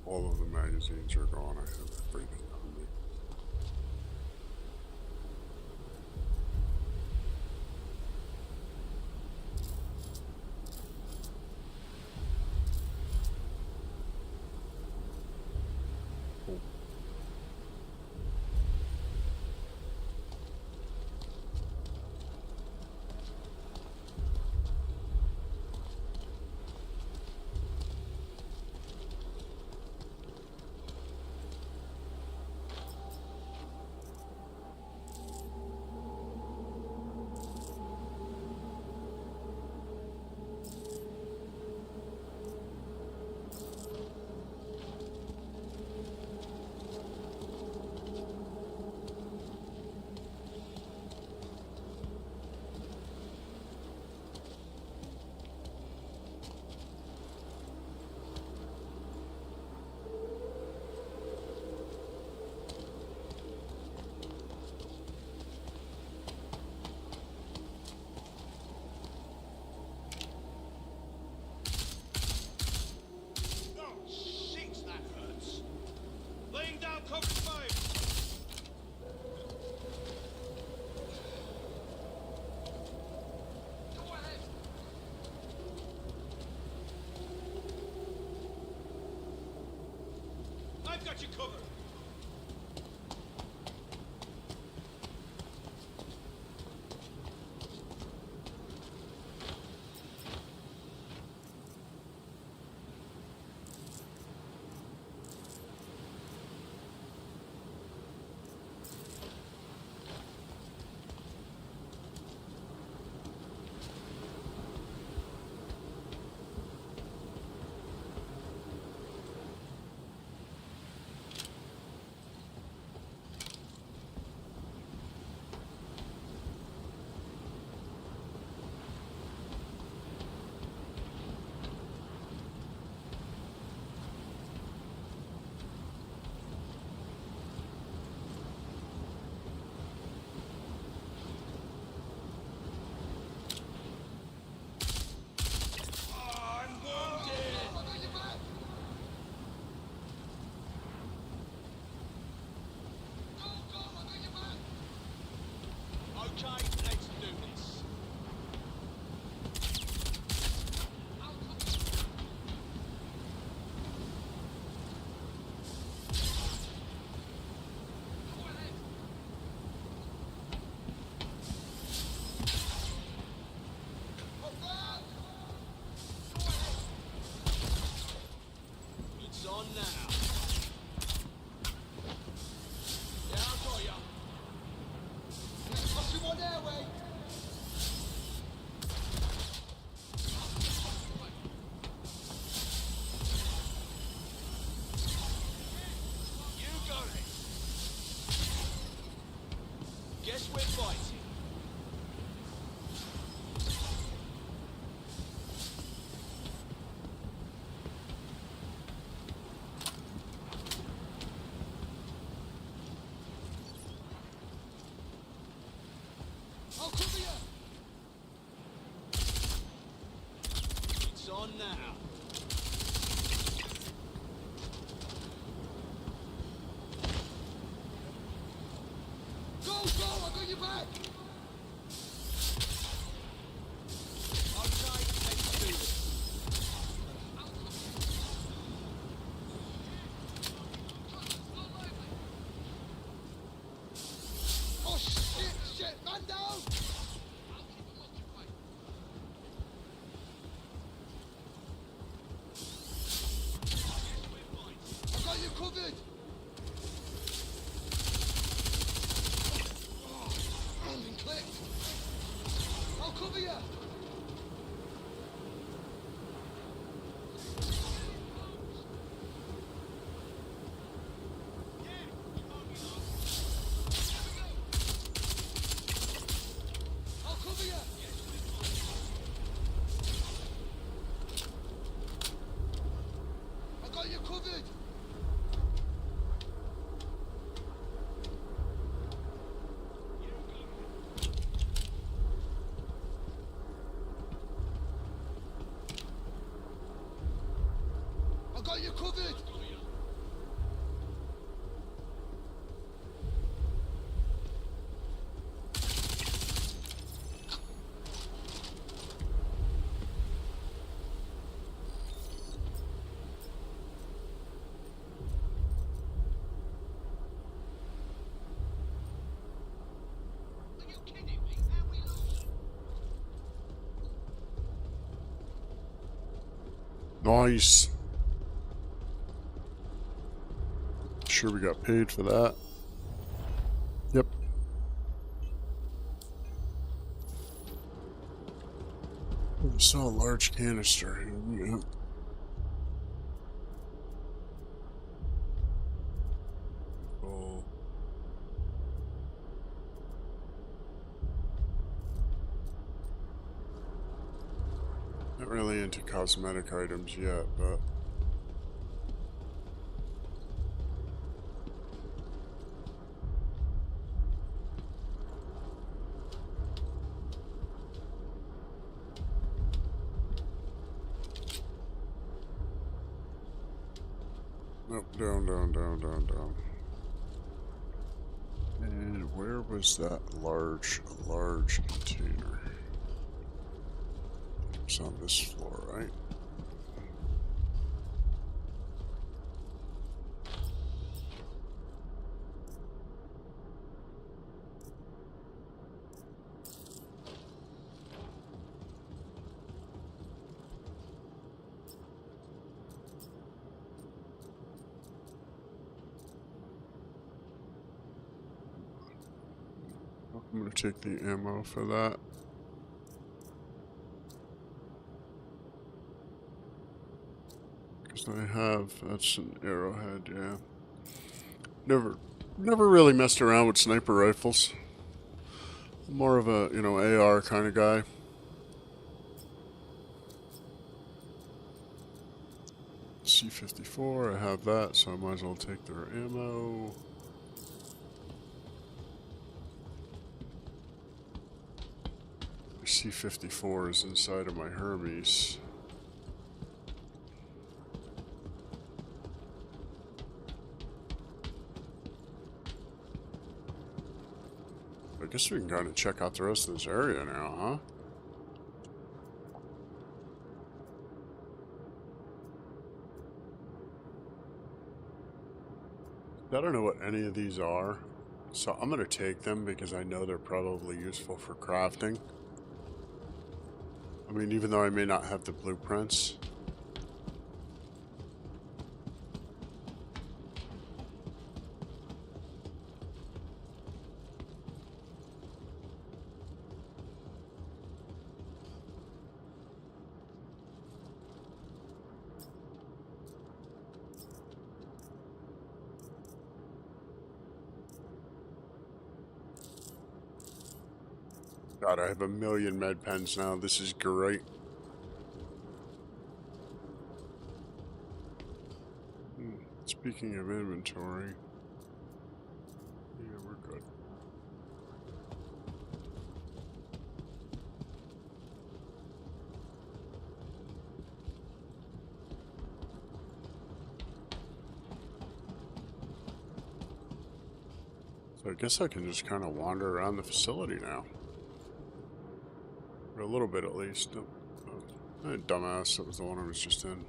All of the magazines are gone. I have everything on me. I've got you covered. on now. Yeah, I got ya. Let's toss him on their way. You got it. Guess we're fighting. I'll cover you. It's on now. Go, I got your back. Okay, let's do this. Oh shit, man down. I got you covered. Oh, I'm been clipped. I'll cover you. I'll cover you. I got you covered. I got you covered. Are you kidding me? How we lose? Nice. Sure we got paid for that. Yep. I saw a large canister. Yep. Oh. Not really into cosmetic items yet, but nope, down. And where was that large container? It's on this floor, right? I'm gonna take the ammo for that. Because I have, that's an arrowhead, yeah. Never really messed around with sniper rifles. I'm more of a, AR kind of guy. C-54, I have that, so I might as well take their ammo. C-54 is inside of my Hermes. I guess we can kind of check out the rest of this area now, huh? I don't know what any of these are, so I'm going to take them because I know they're probably useful for crafting. I mean, even though I may not have the blueprints. God, I have a million med pens now. This is great. Speaking of inventory, yeah, we're good. So I guess I can just kind of wander around the facility now. For a little bit at least. That dumbass, that was the one I was just in.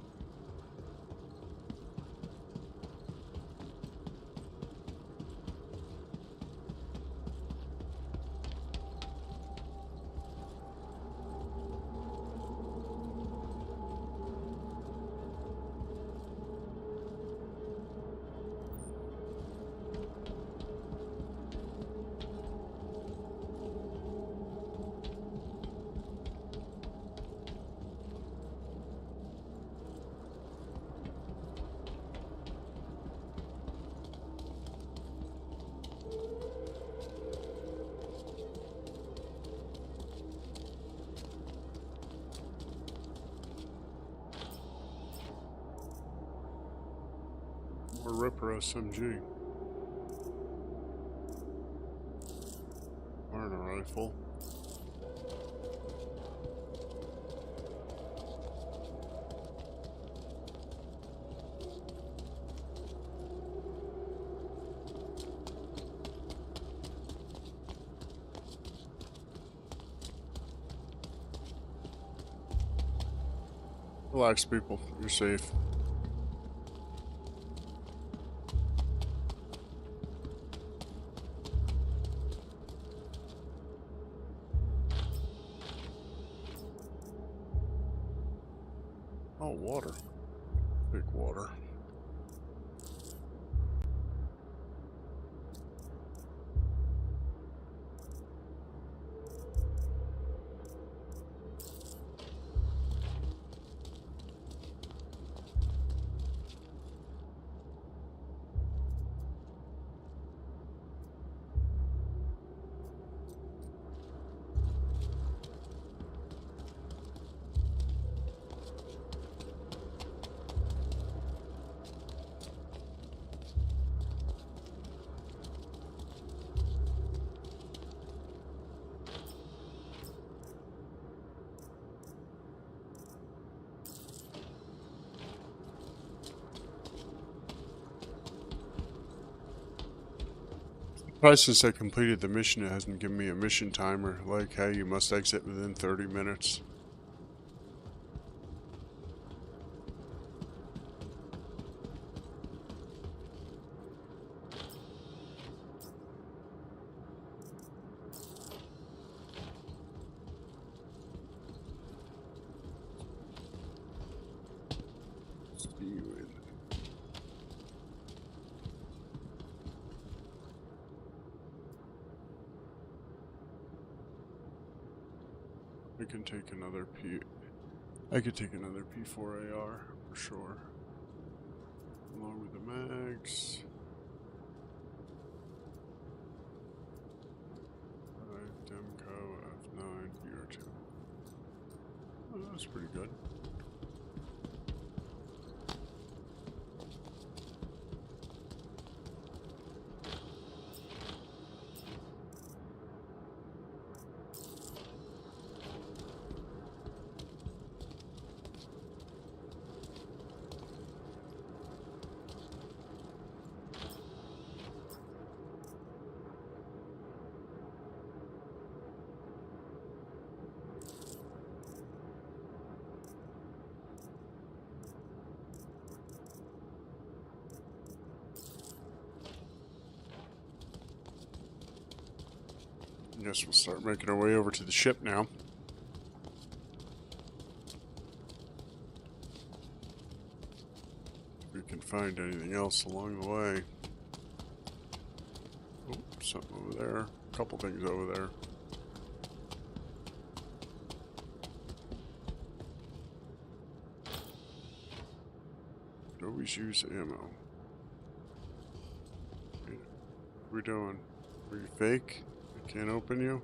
Or Ripper SMG. Or a rifle. Relax, people. You're safe. Oh, water. Big water. Probably since I completed the mission, it hasn't given me a mission timer. Like, hey, you must exit within 30 minutes. See you in. I can take another I could take another P4AR for sure. Along with the mags. 5 Demco F9 BR2. Oh, that's pretty good. Guess we'll start making our way over to the ship now. If we can find anything else along the way. Oh, something over there. A couple things over there. Always use ammo. What are we doing? Are you fake? I can't open you?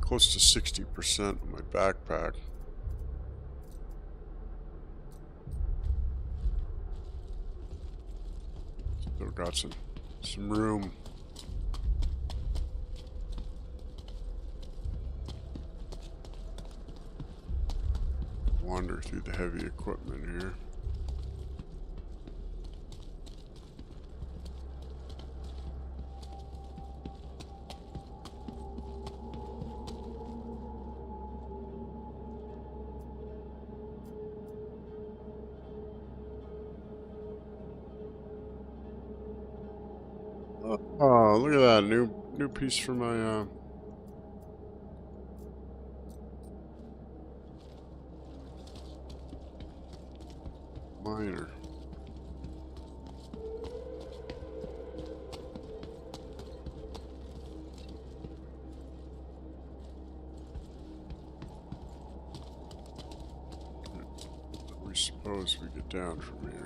Close to 60% of my backpack. Still got some room. Wander through the heavy equipment here. Oh, look at that new piece for my miner. We suppose we get down from here.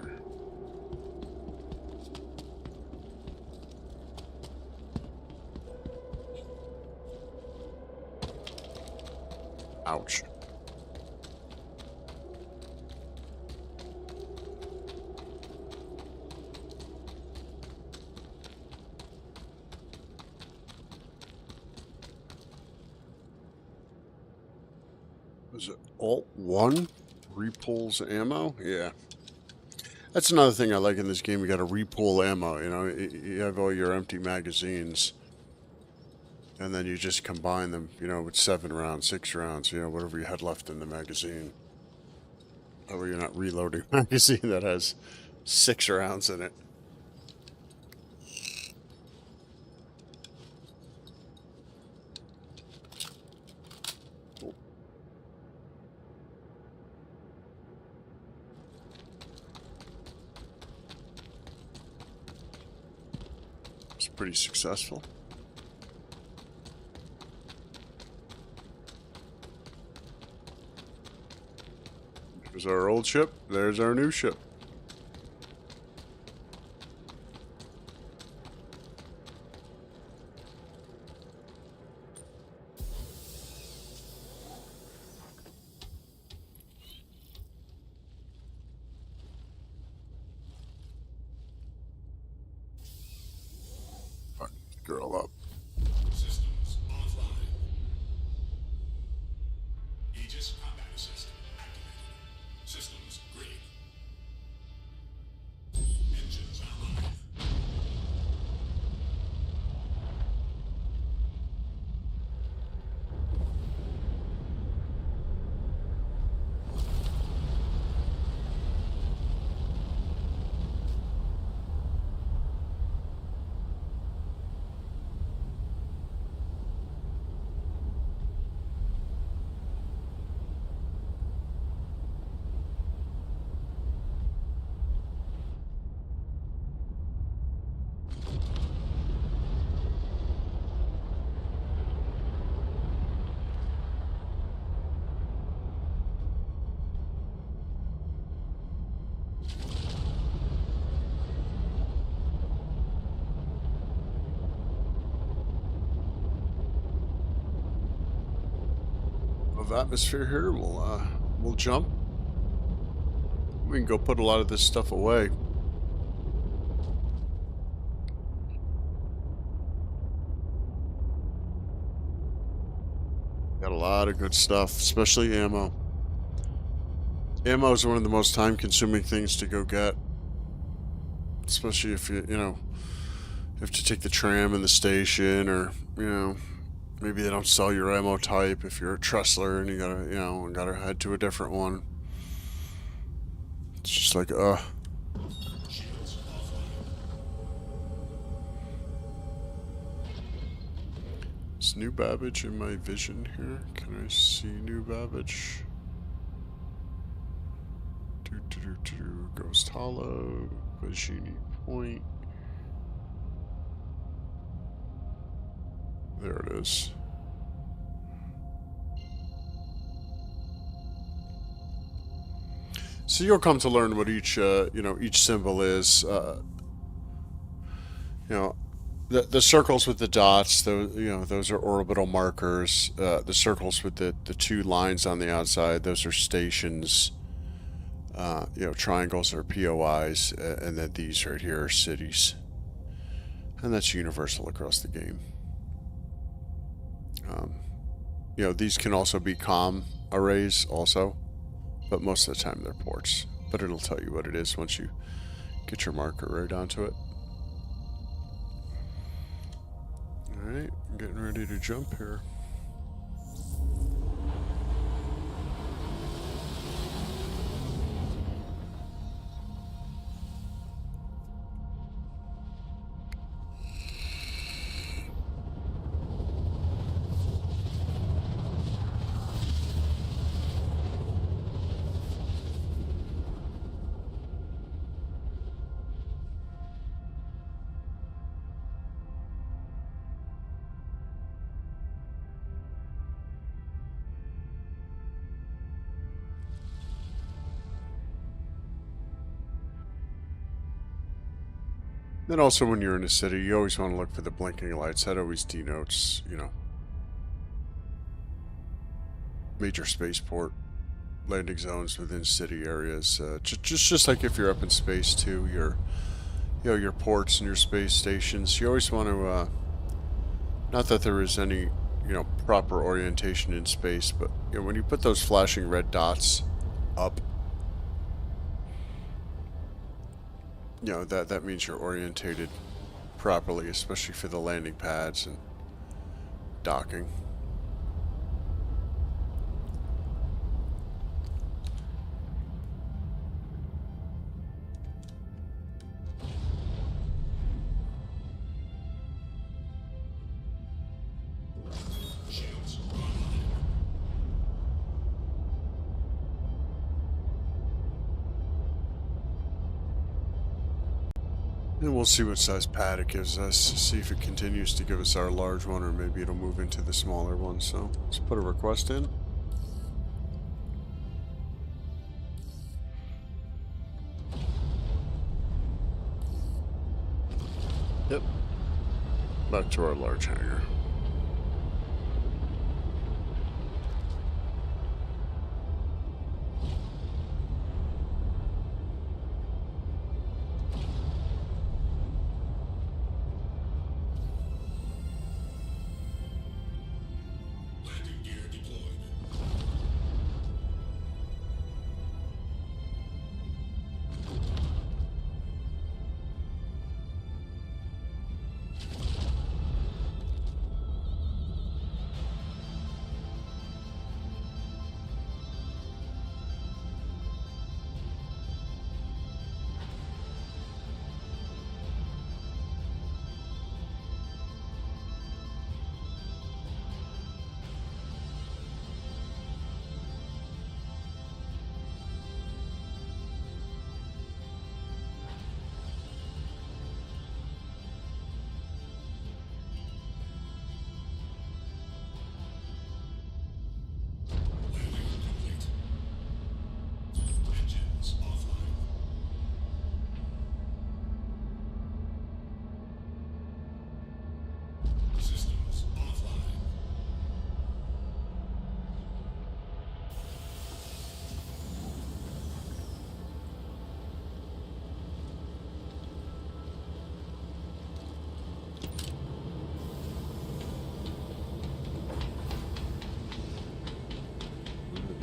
Ouch. Was it Alt-1? Repulls ammo? Yeah. That's another thing I like in this game. You got to repull ammo, you know. You have all your empty magazines. And then you just combine them, you know, with 7 rounds, 6 rounds, you know, whatever you had left in the magazine. That way you're not reloading a magazine that has 6 rounds in it. It's pretty successful. There's our old ship. There's our new ship. Fuck, girl up. Systems offline. Aegis combat assist activated. Systems green. Engines online. Of atmosphere here, we'll jump. We can go put a lot of this stuff away. Got a lot of good stuff, especially ammo. Ammo is one of the most time-consuming things to go get, especially if you have to take the tram in the station, or maybe they don't sell your ammo type if you're a Tressler and you gotta head to a different one. It's just like Shields offline. Is New Babbage in my vision here? Can I see New Babbage? Ghost Hollow, Vagini Point. There it is. So you'll come to learn what each symbol is. The circles with the dots, those are orbital markers. The circles with the two lines on the outside, those are stations. Triangles are POIs, and then these right here are cities. And that's universal across the game. These can also be comm arrays also, but most of the time they're ports. But it'll tell you what it is once you get your marker right onto it. Alright, I'm getting ready to jump here. Then also when you're in a city, you always want to look for the blinking lights. That always denotes, major spaceport landing zones within city areas. Just like if you're up in space too, your ports and your space stations. You always want to, not that there is any, proper orientation in space, but when you put those flashing red dots up, that means you're orientated properly, especially for the landing pads and docking. Shields online. And we'll see what size pad it gives us, see if it continues to give us our large one, or maybe it'll move into the smaller one. So let's put a request in. Yep. Back to our large hangar. Landing gear deployed. Landing complete. Engines offline. Systems offline.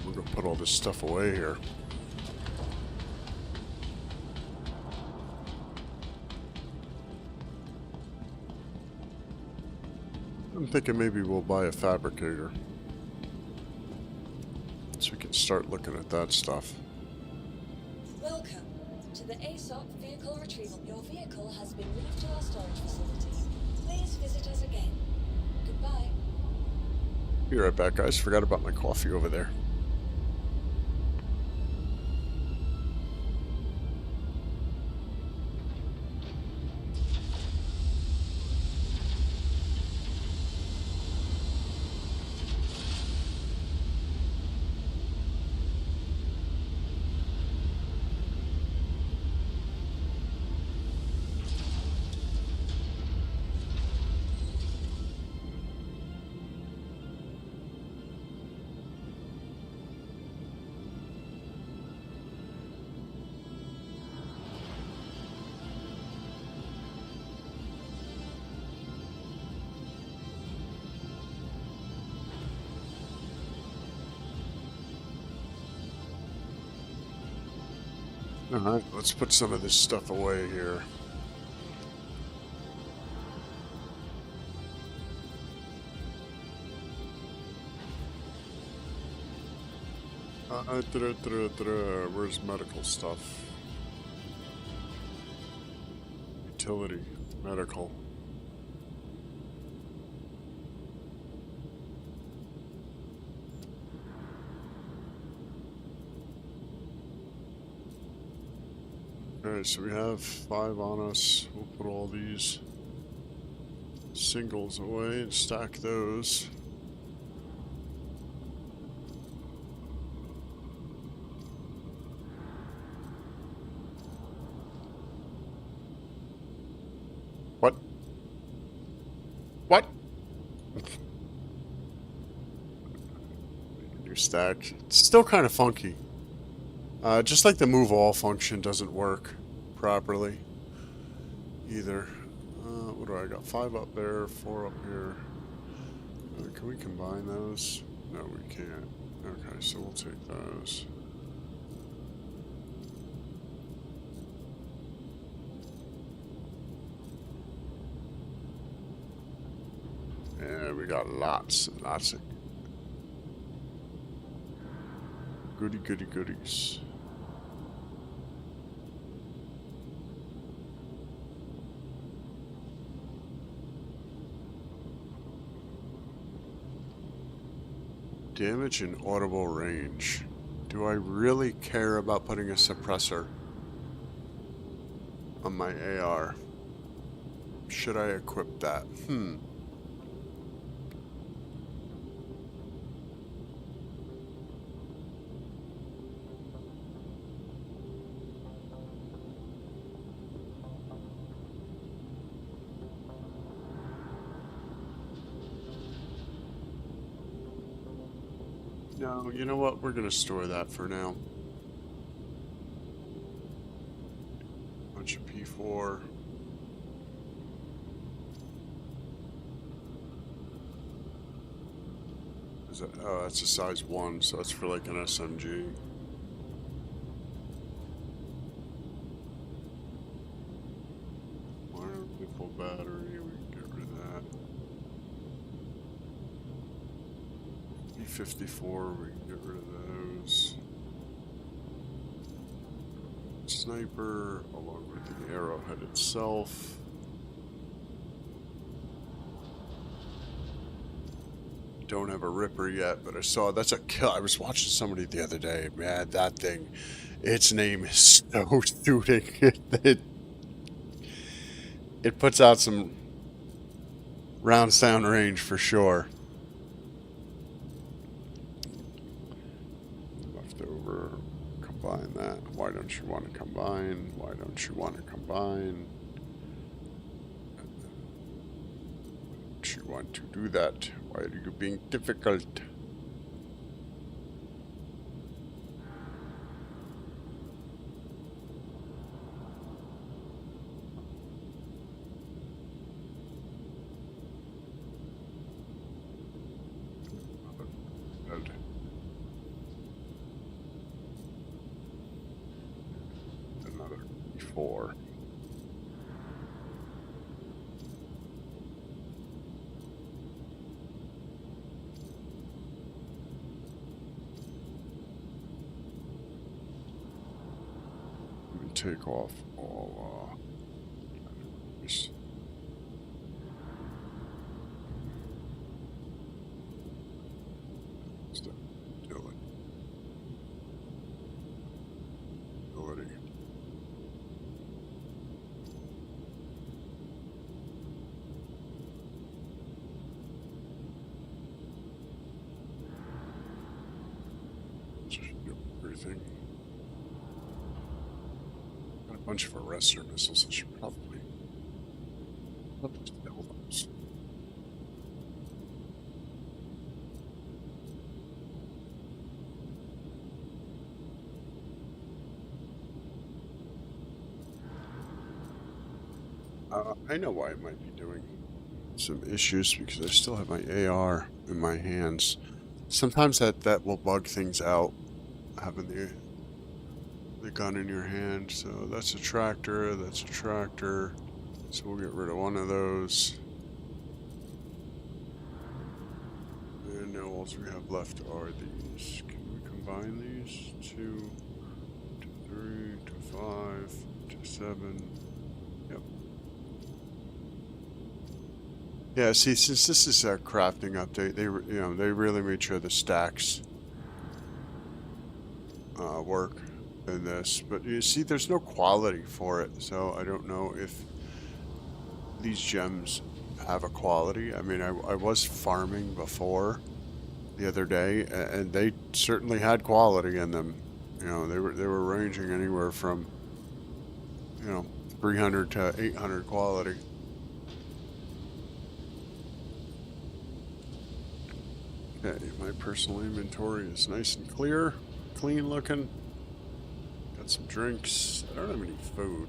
We're gonna put all this stuff away here. I'm thinking maybe we'll buy a fabricator, so we can start looking at that stuff. Welcome to the ASOP vehicle retrieval. Your vehicle has been moved to our storage facility. Please visit us again. Goodbye. Be right back, guys. Forgot about my coffee over there. Alright, let's put some of this stuff away here. Where's medical stuff? Utility, medical. Alright, so we have 5 on us. We'll put all these singles away and stack those. What? What? New stack. It's still kind of funky. Just like the move all function doesn't work properly either. What do I got? 5 up there, 4 up here. Can we combine those? No, we can't. Okay, so we'll take those. And we got lots and lots of goodies. Damage and audible range. Do I really care about putting a suppressor on my AR? Should I equip that? No, you know what? We're gonna store that for now. Bunch of P4. Is that, oh, that's a size 1, so that's for like an SMG. Wire rifle battery, we can get rid of that. P54, we can get rid of those. Sniper, along with the arrowhead itself. Don't have a Ripper yet, but I saw that's a kill. I was watching somebody the other day. Man, that thing, its name is so shooting. It puts out some round sound range for sure. Leftover, combine that. Why don't you want to combine? Why don't you want to combine? You want to do that? Why are you being difficult? Another 4. Take off all this. Ability. Just do everything. Bunch of arrestor missiles. I should probably kill those. I know why I might be doing some issues because I still have my AR in my hands. Sometimes that will bug things out, having the gun in your hand. So that's a tractor, that's a tractor. So we'll get rid of one of those. And now all we have left are these. Can we combine these? 2 to 3 to 5 to 7. Yep. Yeah, see, since this is a crafting update, they really made sure the stacks work in this. But you see, there's no quality for it, so I don't know if these gems have a quality. I mean, I was farming before the other day, and they certainly had quality in them. You know, they were ranging anywhere from 300 to 800 quality. Okay, my personal inventory is nice and clear, clean looking. Got some drinks. I don't have any food.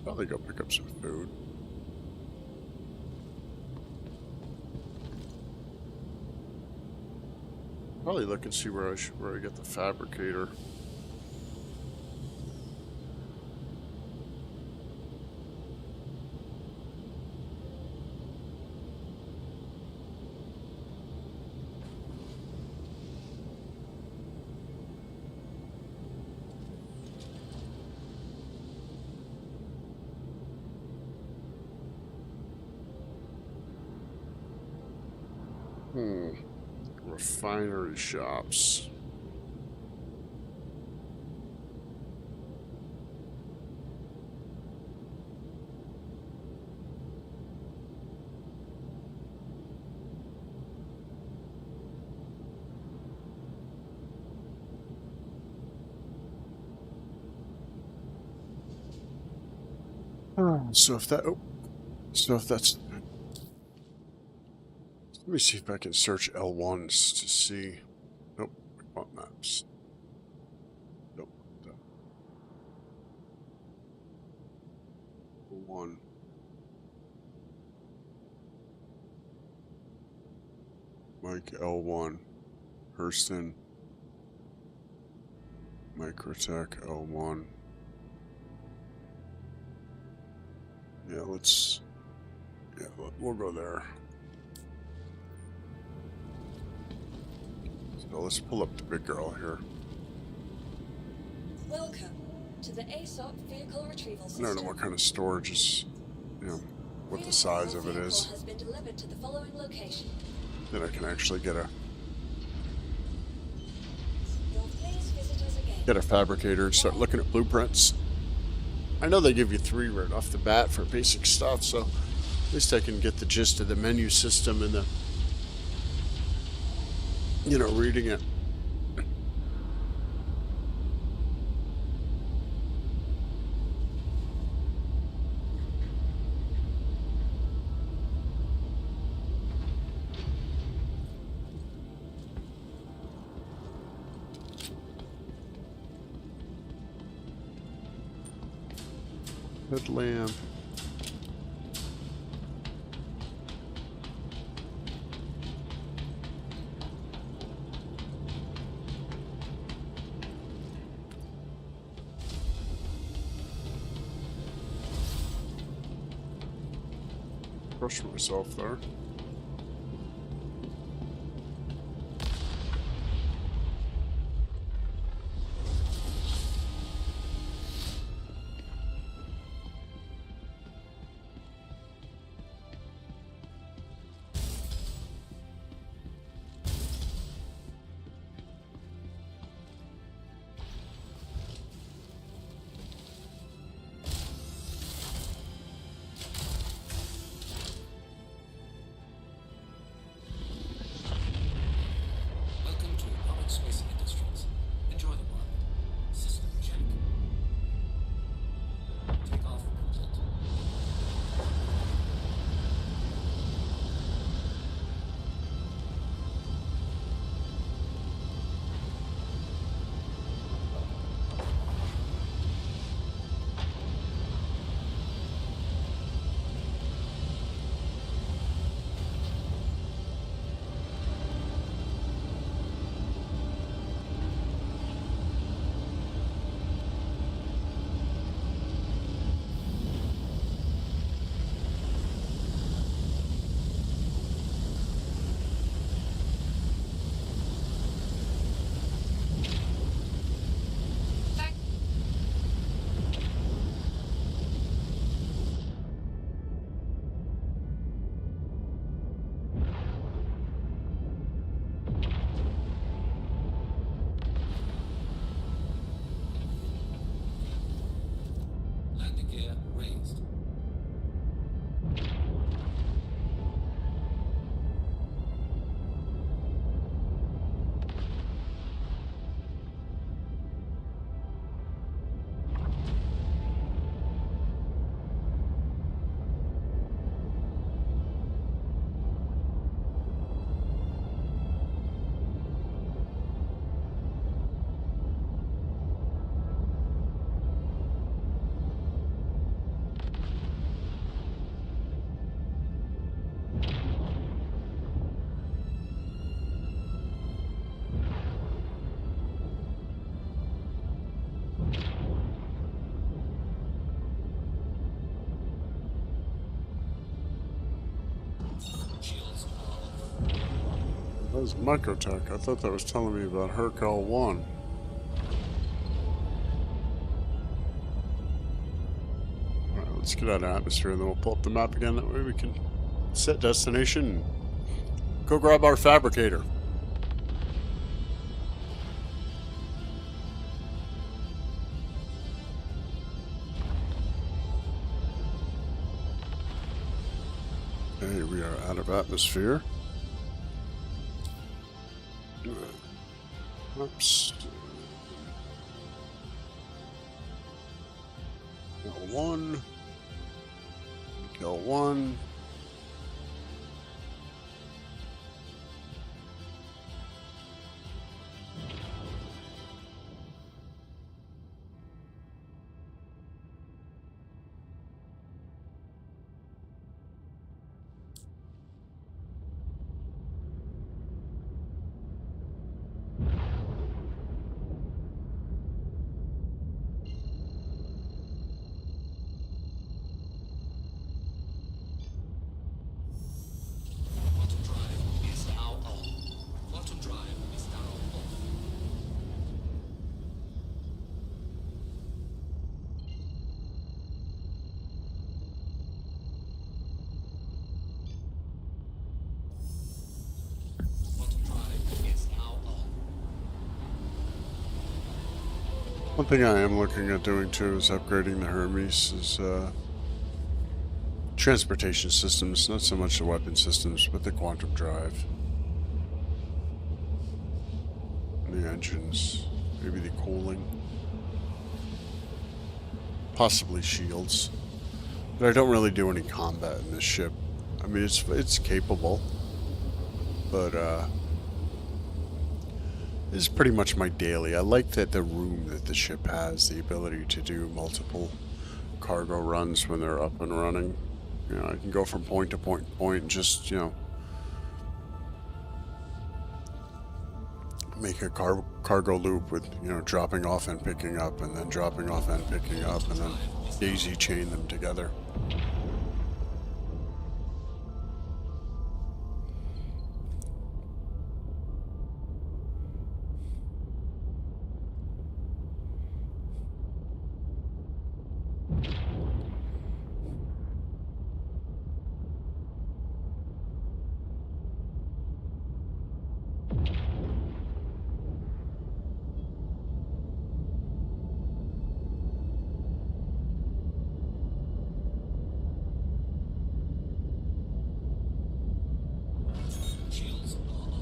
Probably go pick up some food. Probably look and see where I get the fabricator. Refinery shops. So if that's, let me see if I can search L1s to see. Nope, we want maps. Nope. L1. Mike L1. Hurston. Microtech L1. Yeah, we'll go there. So let's pull up the big girl here. Welcome to the ASOP vehicle retrieval I system. don't know what kind of storage is, what the size of it is. Has been delivered to the following location. Then I can actually get a Please visit us again. get a fabricator and start looking at blueprints. I know they give you 3 right off the bat for basic stuff, so at least I can get the gist of the menu system and the, reading it. Headlamp. Brush myself there. That was Microtech. I thought that was telling me about Hercal 1. Alright, let's get out of atmosphere and then we'll pull up the map again. That way we can set destination and go grab our fabricator. Okay, we are out of atmosphere. Oops. L1. L1. Quantum drive is now on. Quantum drive is now off. Quantum drive is now on. One thing I am looking at doing too is upgrading the Hermes' transportation systems, not so much the weapon systems, but the quantum drive. And the engines, maybe the cooling. Possibly shields. But I don't really do any combat in this ship. I mean, it's capable, but this is pretty much my daily. I like that the room that the ship has, the ability to do multiple cargo runs when they're up and running. You know, I can go from point to point to point and just, you know, make a cargo loop with, you know, dropping off and picking up, and then dropping off and picking up, and then daisy chain them together. Shields are on.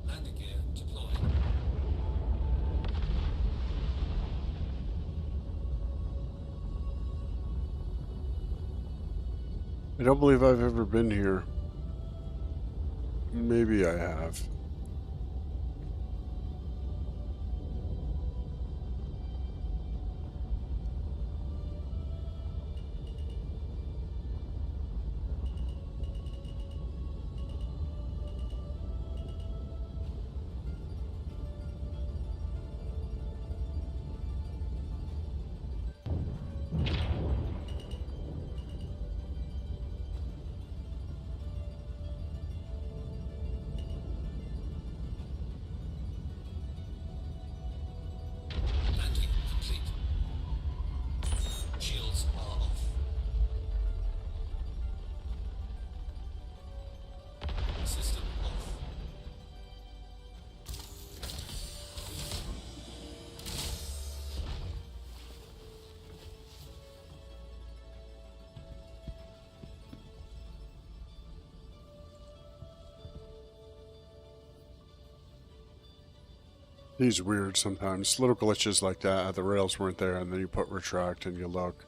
Landing gear deployed. I don't believe I've ever been here. Maybe I have. He's weird sometimes. Little glitches like that. The rails weren't there, and then you put retract and you look.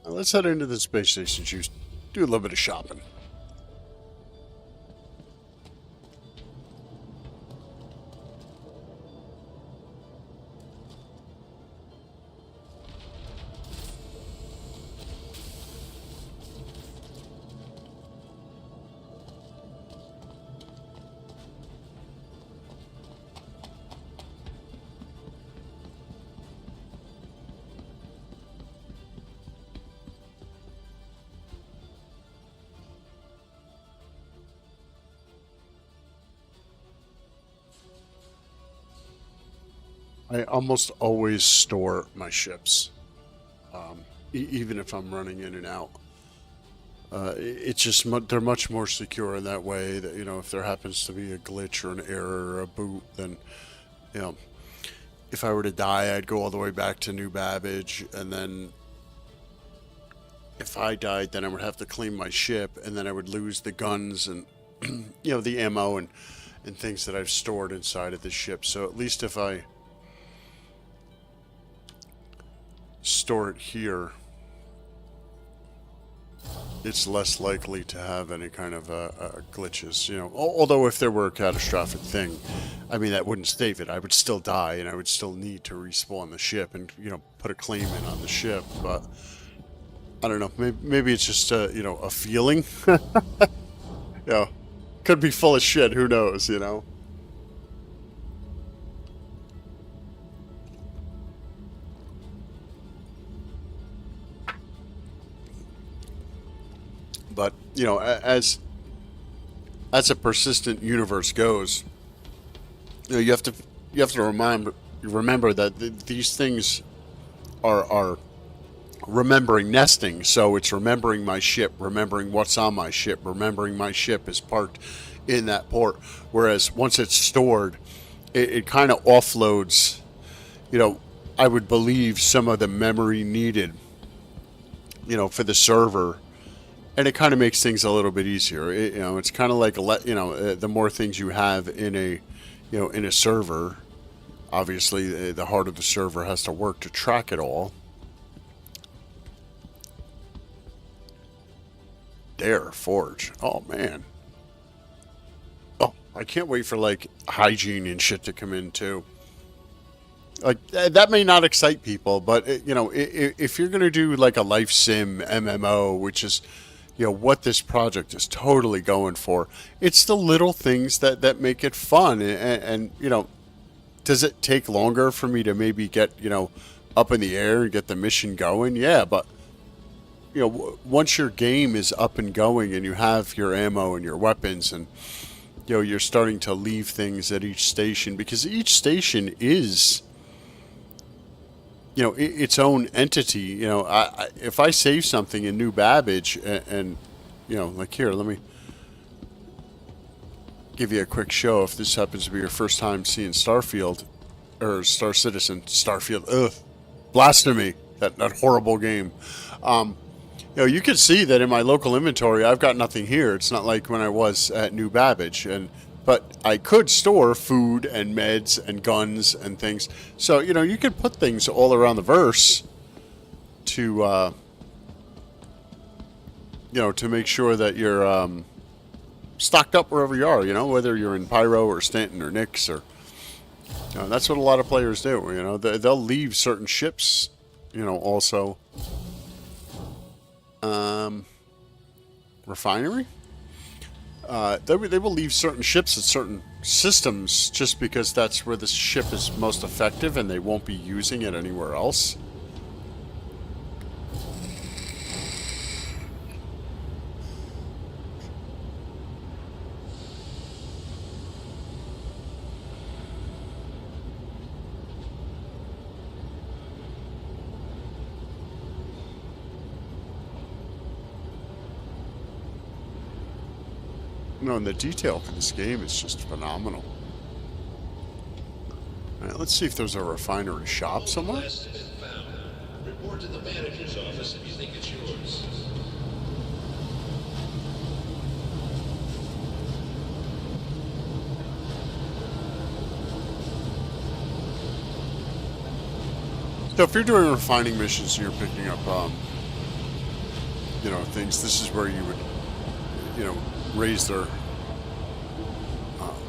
Now let's head into the space station. Do a little bit of shopping. I almost always store my ships, even if I'm running in and out. It's just they're much more secure in that way. That if there happens to be a glitch or an error or a boot, then if I were to die, I'd go all the way back to New Babbage, and then if I died, then I would have to clean my ship, and then I would lose the guns and the ammo and things that I've stored inside of the ship. So at least if I store it here, it's less likely to have any kind of glitches. Although if there were a catastrophic thing, I mean, that wouldn't save it. I would still die, and I would still need to respawn the ship and put a claim in on the ship. But I don't know. Maybe it's just a feeling. Could be full of shit. Who knows? But as a persistent universe goes, you have to remember that these things are remembering nesting. So it's remembering my ship, remembering what's on my ship, remembering my ship is parked in that port. Whereas once it's stored, it kind of offloads. I would believe some of the memory needed, for the server. And it kind of makes things a little bit easier. It's kind of like the more things you have in a server, obviously the harder the server has to work to track it all. Dare Forge. Oh man. Oh, I can't wait for like hygiene and shit to come in too. Like that may not excite people, but if you're gonna do like a life sim MMO, which is what this project is totally going for. It's the little things that make it fun. And does it take longer for me to maybe get, up in the air and get the mission going? Yeah, but, once your game is up and going and you have your ammo and your weapons and, you're starting to leave things at each station, because each station is, its own entity. If I save something in New Babbage and like here, let me give you a quick show if this happens to be your first time seeing Starfield or Star Citizen. Starfield, blasphemy, that horrible game. You can see that in my local inventory I've got nothing here. It's not like when I was at New Babbage, but I could store food and meds and guns and things. So, you could put things all around the verse to, to make sure that you're stocked up wherever you are, whether you're in Pyro or Stanton or Nyx or... that's what a lot of players do, They'll leave certain ships, also. Refinery? They will leave certain ships at certain systems just because that's where the ship is most effective and they won't be using it anywhere else. And the detail for this game is just phenomenal. All right, let's see if there's a refinery shop somewhere. Blast has been found. Report to the manager's office if you think it's yours. So if you're doing refining missions and you're picking up, you know, things, this is where you would, you know, raise their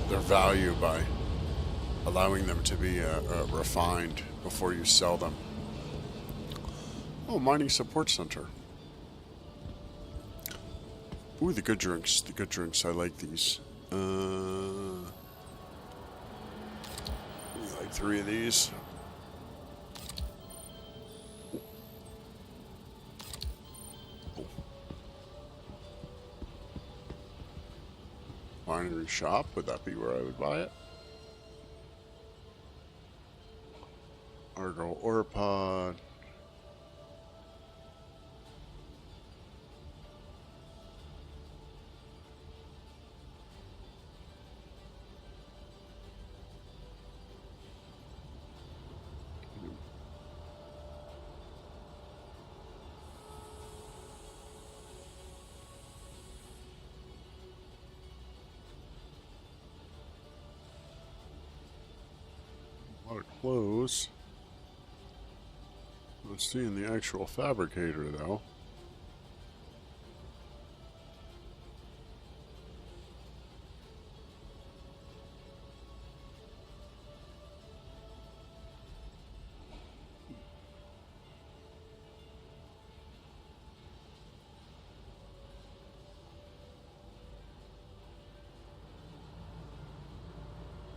value by allowing them to be refined before you sell them. Oh, mining support center. Ooh, the good drinks. The good drinks. I like these. Like 3 of these. Winery shop. Would that be where I would buy it? Argo ore pod. A lot of clothes. Let's see in the actual fabricator though.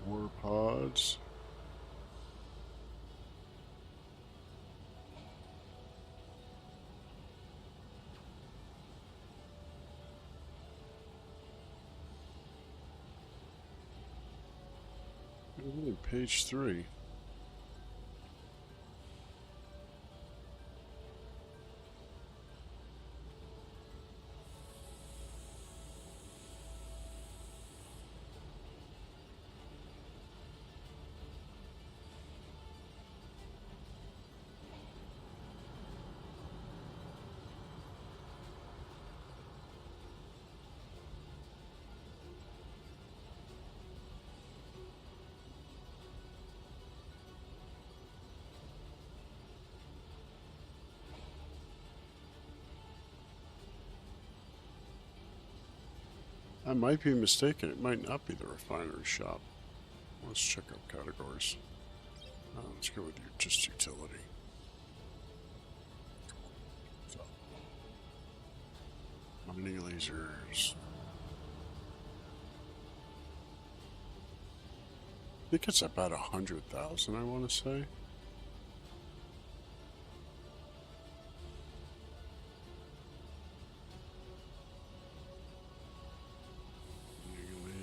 War pods. Page 3. I might be mistaken. It might not be the refinery shop. Let's check out categories. Let's go with just utility. So, mining lasers. I think it's about 100,000, I want to say.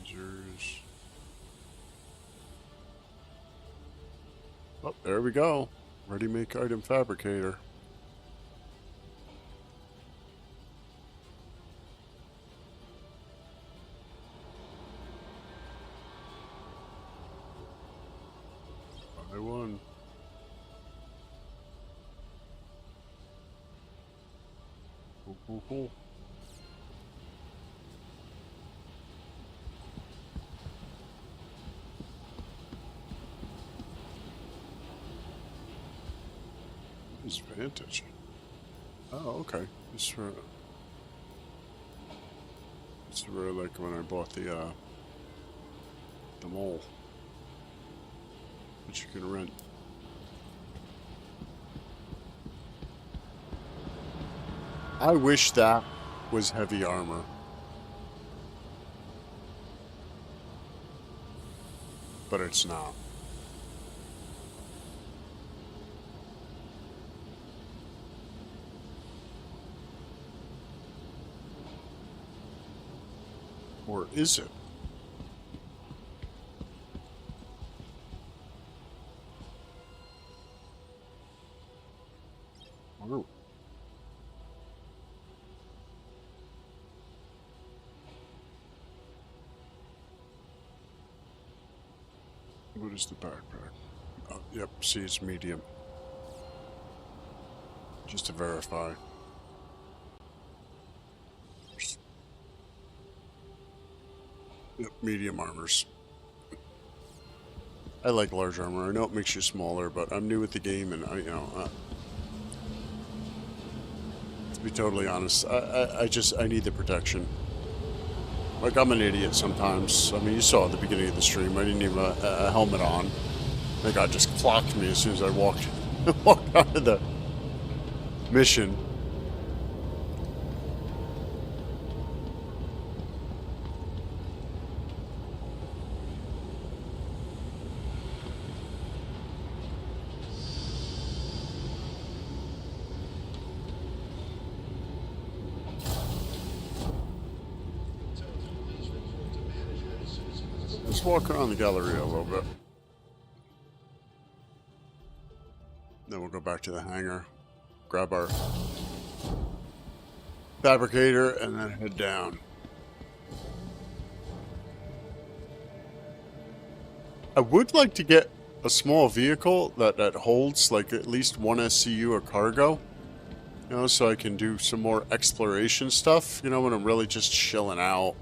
Lasers. Oh, there we go. Ready make item fabricator. Buy one. Cool, cool, cool. Is Vantage? Oh, okay. This is where like when I bought the mole, which you can rent. I wish that was heavy armor, but it's not. Or is it? Oh. What is the backpack? Oh, yep, see, it's medium. Just to verify. Yep, medium armors. I like large armor. I know it makes you smaller, but I'm new at the game, and to be totally honest, I need the protection. Like, I'm an idiot sometimes. I mean, you saw at the beginning of the stream, I didn't even have a helmet on. The guy just clocked me as soon as I walked out of the mission. Let's walk around the Galleria a little bit. Then we'll go back to the hangar, grab our fabricator, and then head down. I would like to get a small vehicle that holds like at least one SCU of cargo, you know, so I can do some more exploration stuff, you know, when I'm really just chilling out.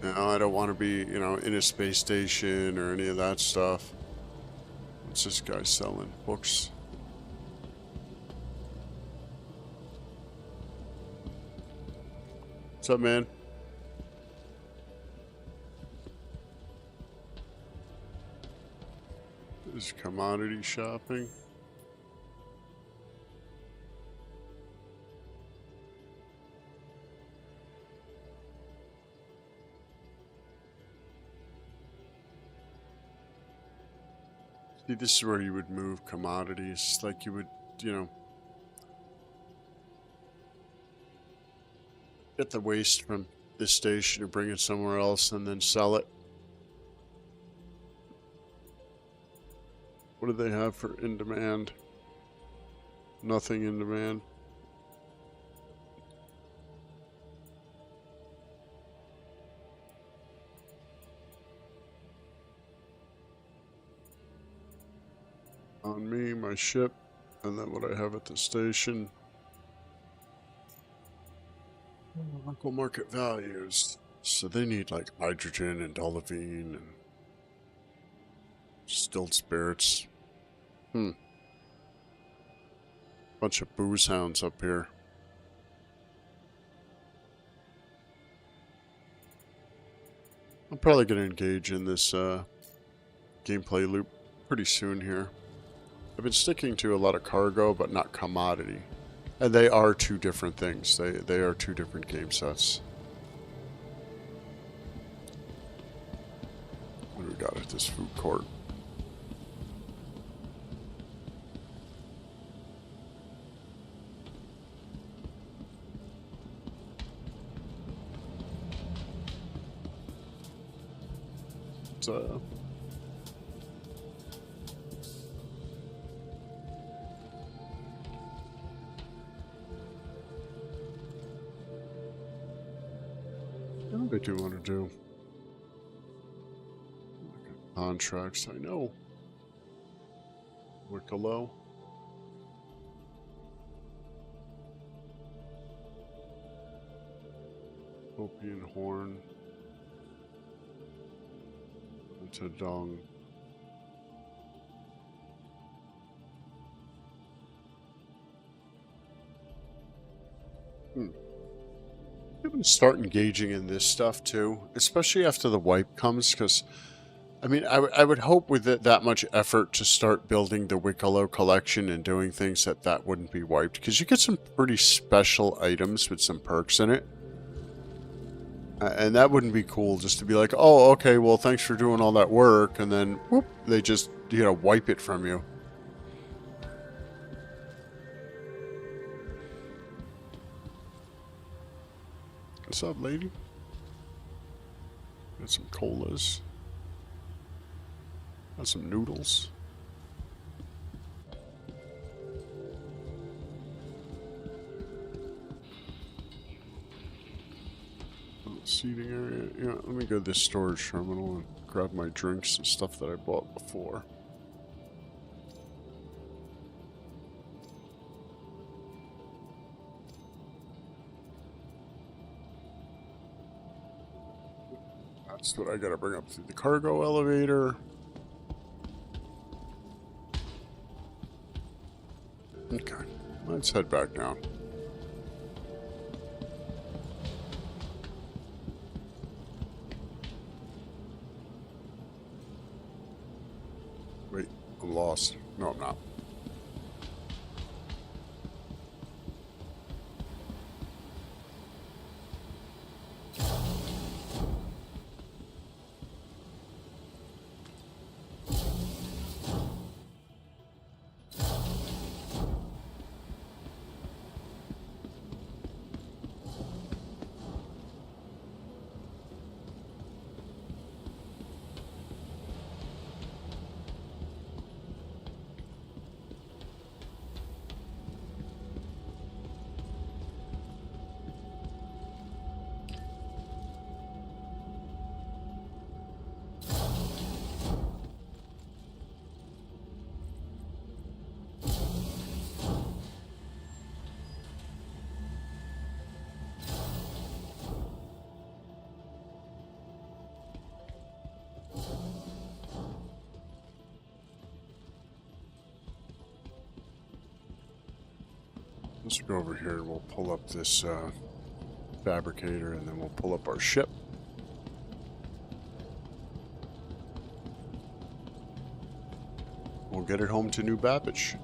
You know, I don't want to be, you know, in a space station or any of that stuff. What's this guy selling? Books. What's up, man? This is commodity shopping. See, this is where you would move commodities, like you would, you know, get the waste from this station and bring it somewhere else and then sell it. What do they have for in demand? Nothing in demand. On me, my ship, and then what I have at the station. Local market values. So they need like hydrogen and olivine and distilled spirits. Bunch of booze hounds up here. I'm probably going to engage in this gameplay loop pretty soon here. I've been sticking to a lot of cargo, but not commodity. And they are two different things. They are two different game sets. What do we got at this food court? What do I do want to do? Contracts, I know. Wicklow. Opian Horn. Tadong. I'm going to start engaging in this stuff too, especially after the wipe comes, because I mean, I would hope with that much effort to start building the Wicklow collection and doing things that wouldn't be wiped, because you get some pretty special items with some perks in it. And that wouldn't be cool just to be like, oh, okay, well, thanks for doing all that work, and then, whoop, they just, you know, wipe it from you. What's up, lady? Got some colas. Got some noodles. Seating area. Yeah, let me go to this storage terminal and grab my drinks and stuff that I bought before. That's what I gotta bring up through the cargo elevator. Okay, let's head back down. Wait, I'm lost. No, I'm not. Let's go over here and we'll pull up this fabricator and then we'll pull up our ship. We'll get it home to New Babbage.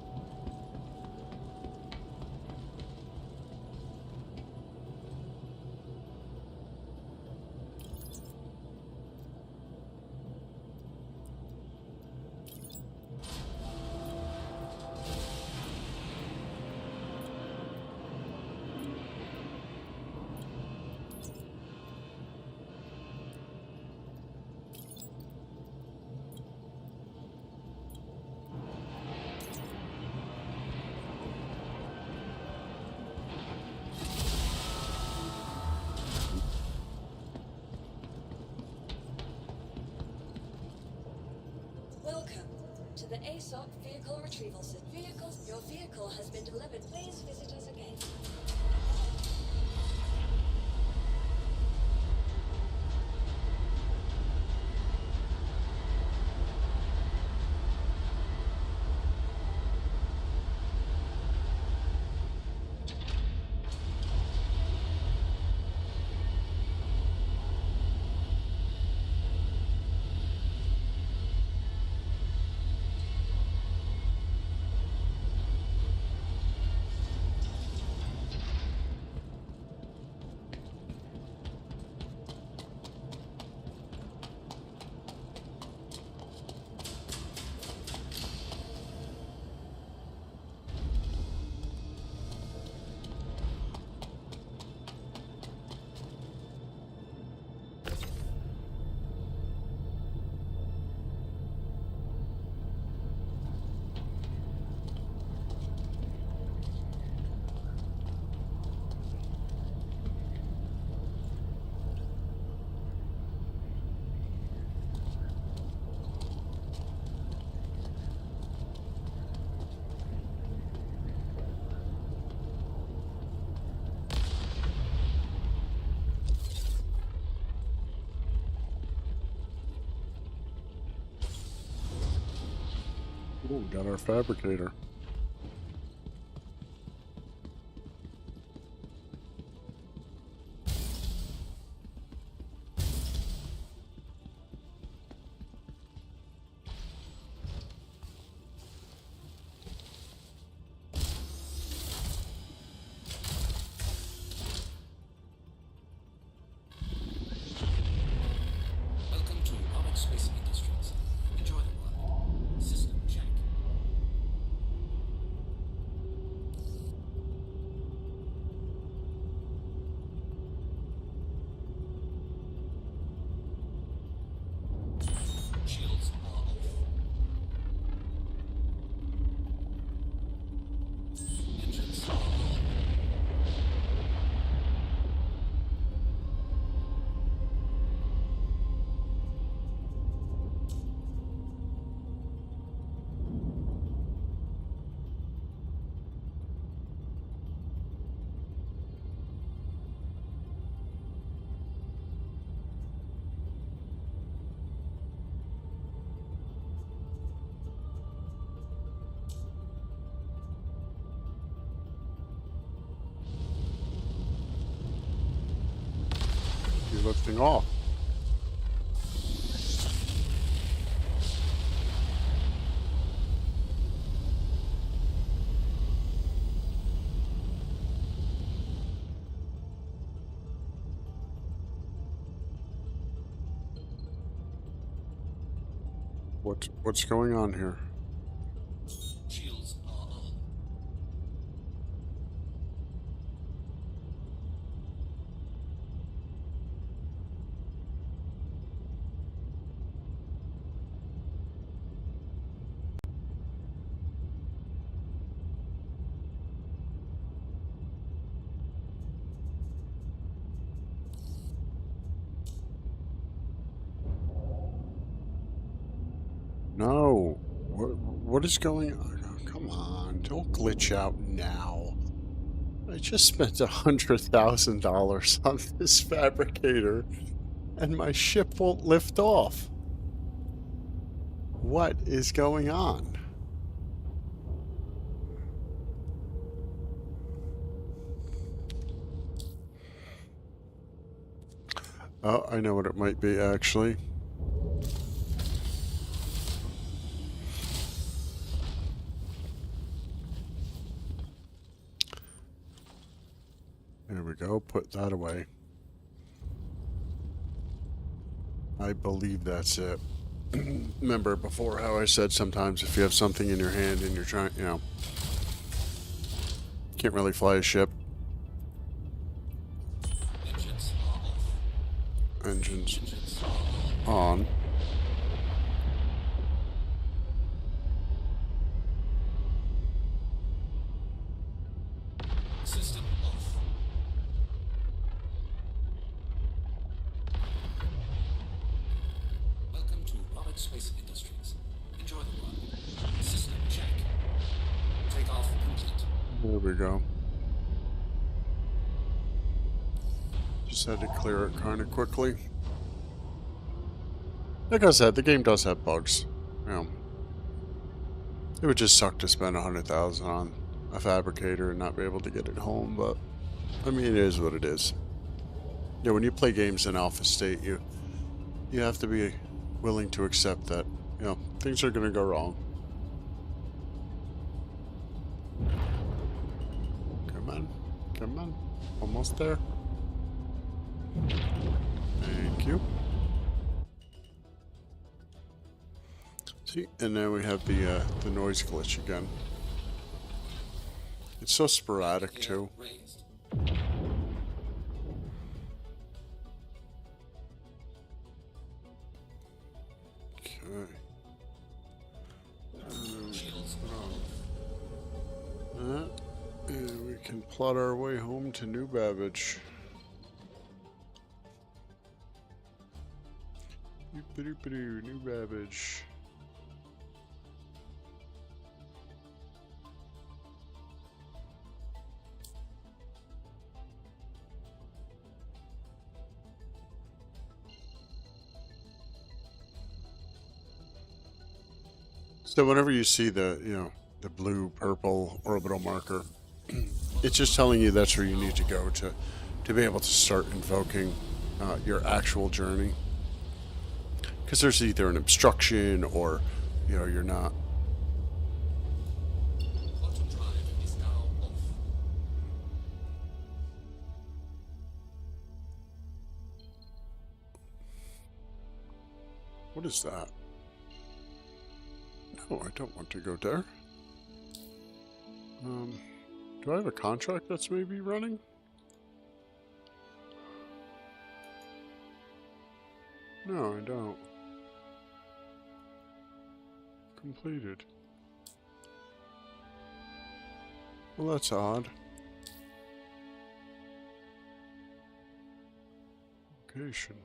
Welcome to the ASOP Vehicle Retrieval System. Your vehicle has been delivered. Please visit us again. Oh, we got our fabricator. Welcome to Onyx Space Industries. Enjoy the work. System check. lifting off. What's going on here? Shields are on. No. What is going on? Oh, come on, don't glitch out now. I just spent $100,000 on this fabricator, and my ship won't lift off. What is going on? Oh, I know what it might be, actually. There we go. Put that away. I believe that's it. Remember before how I said sometimes if you have something in your hand and you're trying, can't really fly a ship. Engines are off. Engines Engines are on. on. System off. Welcome to Robert Space Industries. Enjoy the run. System check. Takeoff complete. There we go. Just had to clear it kind of quickly. Like I said, the game does have bugs. It would just suck to spend $100,000 on a fabricator and not be able to get it home, but I mean, it is what it is. Yeah, when you play games in alpha state, you have to be willing to accept that, things are going to go wrong. Come on. Come on. Almost there. Thank you. See, and then we have the noise glitch again. It's so sporadic too. Raised. Okay. Shields are on. And we can plot our way home to New Babbage. Doop-a-doop-a-doo, New Babbage. So whenever you see the blue purple orbital marker, it's just telling you that's where you need to go to be able to start invoking your actual journey. Because there's either an obstruction or you're not. Quantum drive is now off. What is that? No, I don't want to go there. Do I have a contract that's maybe running? No, I don't. Completed. Well, that's odd. Location.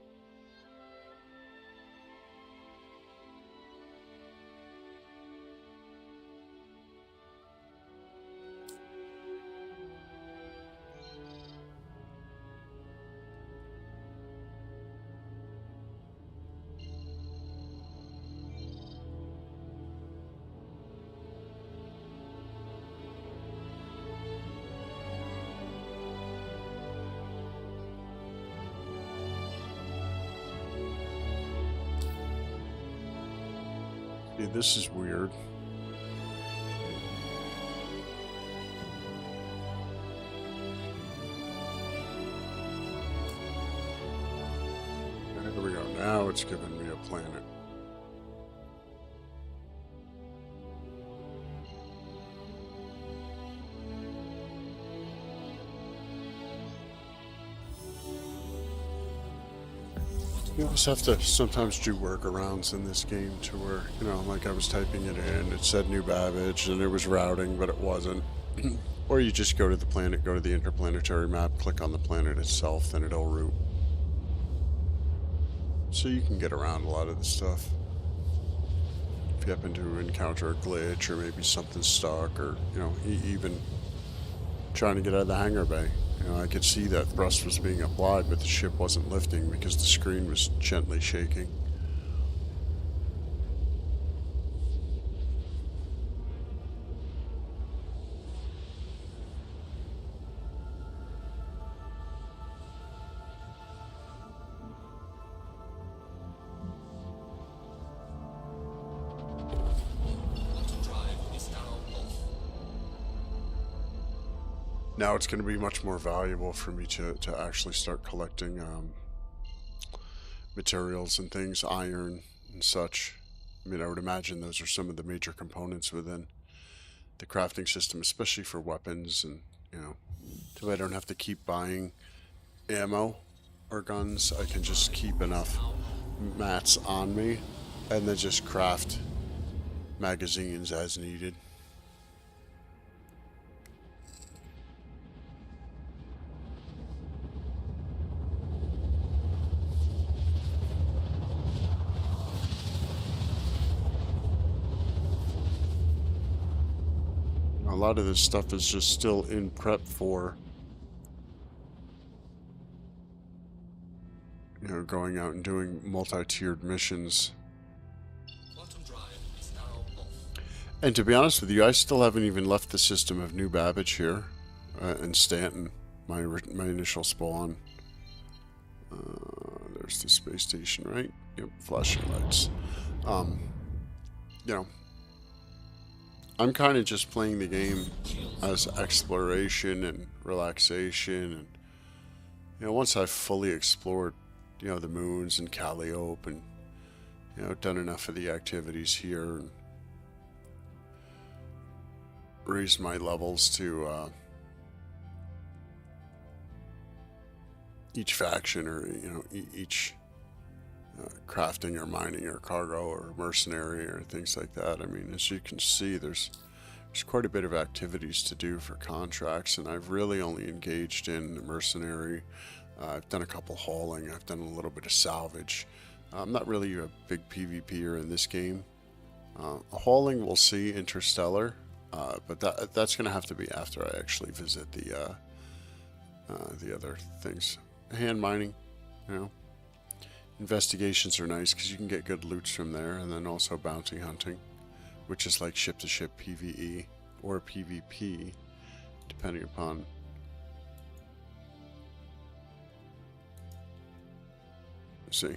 this is weird. There we go. Now it's giving me a planet. You also have to sometimes do workarounds in this game to where, you know, like I was typing it in, it said New Babbage, and it was routing, but it wasn't. Or you just go to the planet, go to the interplanetary map, click on the planet itself, then it'll route. So you can get around a lot of the stuff. If you happen to encounter a glitch, or maybe something stuck, or, you know, even trying to get out of the hangar bay. You know, I could see that thrust was being applied, but the ship wasn't lifting because the screen was gently shaking. Now it's going to be much more valuable for me to actually start collecting materials and things, iron and such. I mean, I would imagine those are some of the major components within the crafting system, especially for weapons, and, you know, so I don't have to keep buying ammo or guns. I can just keep enough mats on me and then just craft magazines as needed. A lot of this stuff is just still in prep for, you know, going out and doing multi-tiered missions. And to be honest with you, I still haven't even left the system of New Babbage here in Stanton, my initial spawn. There's the space station, right? Yep, flashing lights. You know, I'm kind of just playing the game as exploration and relaxation, and, you know, once I've fully explored, you know, the moons and Calliope, and, you know, done enough of the activities here and raised my levels to each faction, or, you know, each crafting or mining or cargo or mercenary or things like that. I mean, as you can see, there's quite a bit of activities to do for contracts, and I've really only engaged in the mercenary. I've done a couple hauling, I've done a little bit of salvage. I'm not really a big PvPer in this game. Hauling, we'll see, Interstellar, but that's going to have to be after I actually visit the other things. Hand mining, you know. Investigations are nice because you can get good loots from there, and then also bounty hunting, which is like ship-to-ship PvE or PvP, depending upon. Let's see.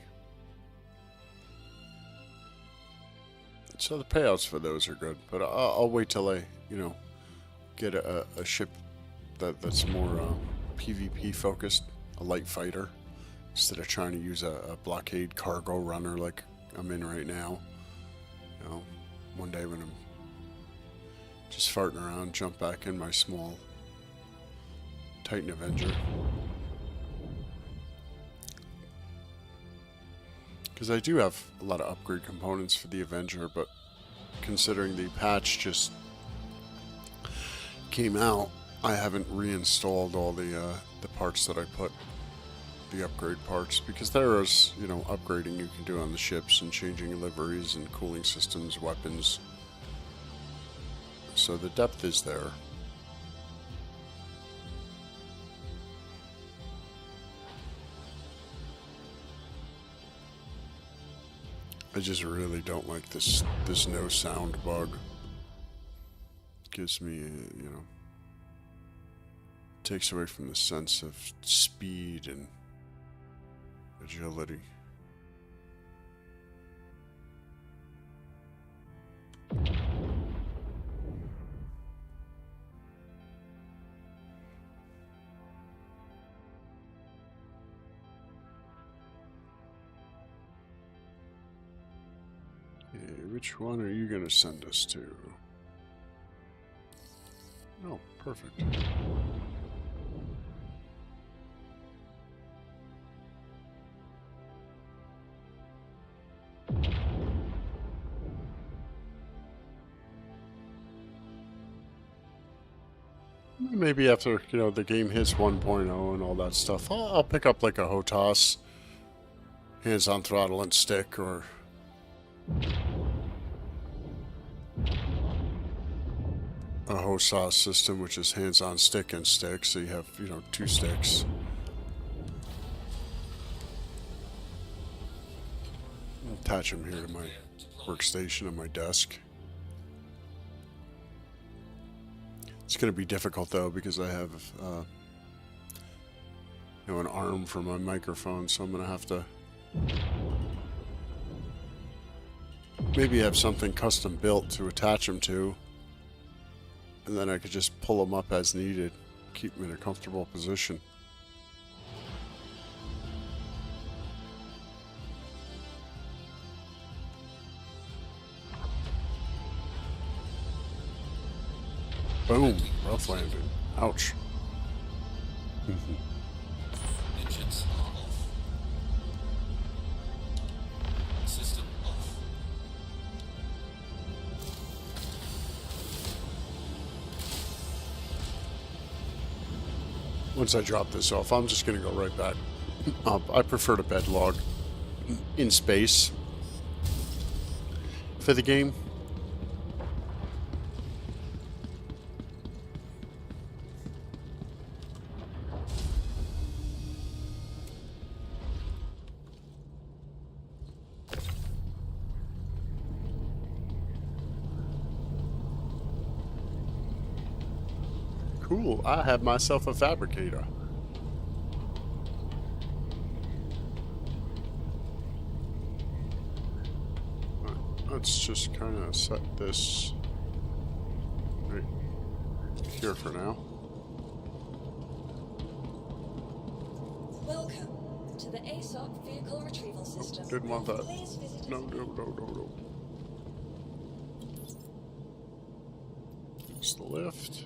So the payouts for those are good, but I'll wait till I, you know, get a ship that's more PvP focused, a light fighter, instead of trying to use a blockade cargo runner like I'm in right now. You know, one day when I'm just farting around, jump back in my small Titan Avenger. Because I do have a lot of upgrade components for the Avenger, but considering the patch just came out, I haven't reinstalled all the parts that I put, the upgrade parts, because there is, you know, upgrading you can do on the ships and changing liveries and cooling systems, weapons. So the depth is there. I just really don't like this no sound bug. It gives me, you know, takes away from the sense of speed and agility. Okay, which one are you going to send us to? Oh, perfect. Maybe after, the game hits 1.0 and all that stuff, I'll pick up like a HOTAS, hands-on throttle and stick, or a HOSAS system, which is hands-on stick and stick, so you have, 2 sticks. Attach them here to my workstation on my desk. It's going to be difficult though because I have, an arm for my microphone, so I'm going to have to maybe have something custom built to attach them to, and then I could just pull them up as needed, keep them in a comfortable position. Boom! Rough landing. Ouch. Engines are off. System off. Once I drop this off, I'm just going to go right back up. I prefer to bed log in space for the game. Cool, I have myself a fabricator. Let's just kind of set this right here for now. Welcome to the ASOP Vehicle Retrieval System. Didn't want that. Please visit us. No. It's the lift.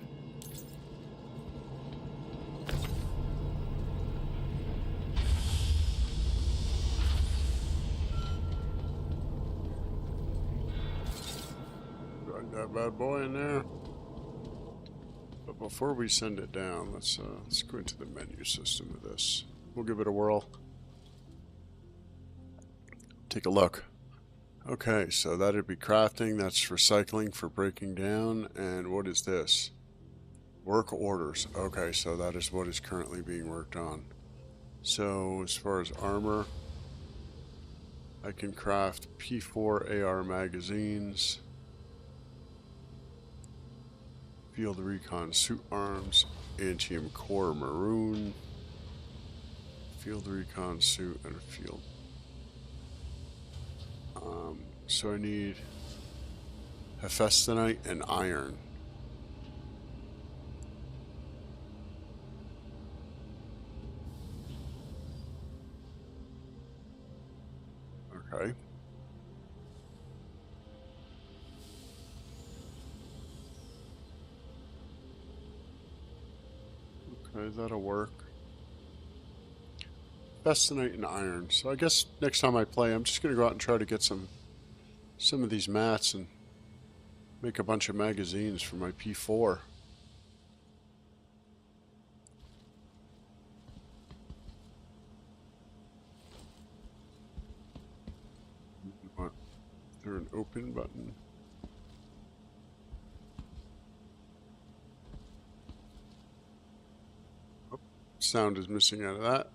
That bad boy in there. But before we send it down, let's go into the menu system of this. We'll give it a whirl. Take a look. Okay, so that'd be crafting. That's recycling for breaking down. And what is this? Work orders. Okay, so that is what is currently being worked on. So as far as armor, I can craft P4 AR magazines. Field Recon Suit Arms, Antium Core Maroon, Field Recon Suit, and a Field. So I need Hephaestonite and Iron. Okay. Okay, that'll work. Hephaestonite and Iron. So I guess next time I play, I'm just going to go out and try to get some of these mats and make a bunch of magazines for my P4. What? Is there an open button? Oh, sound is missing out of that.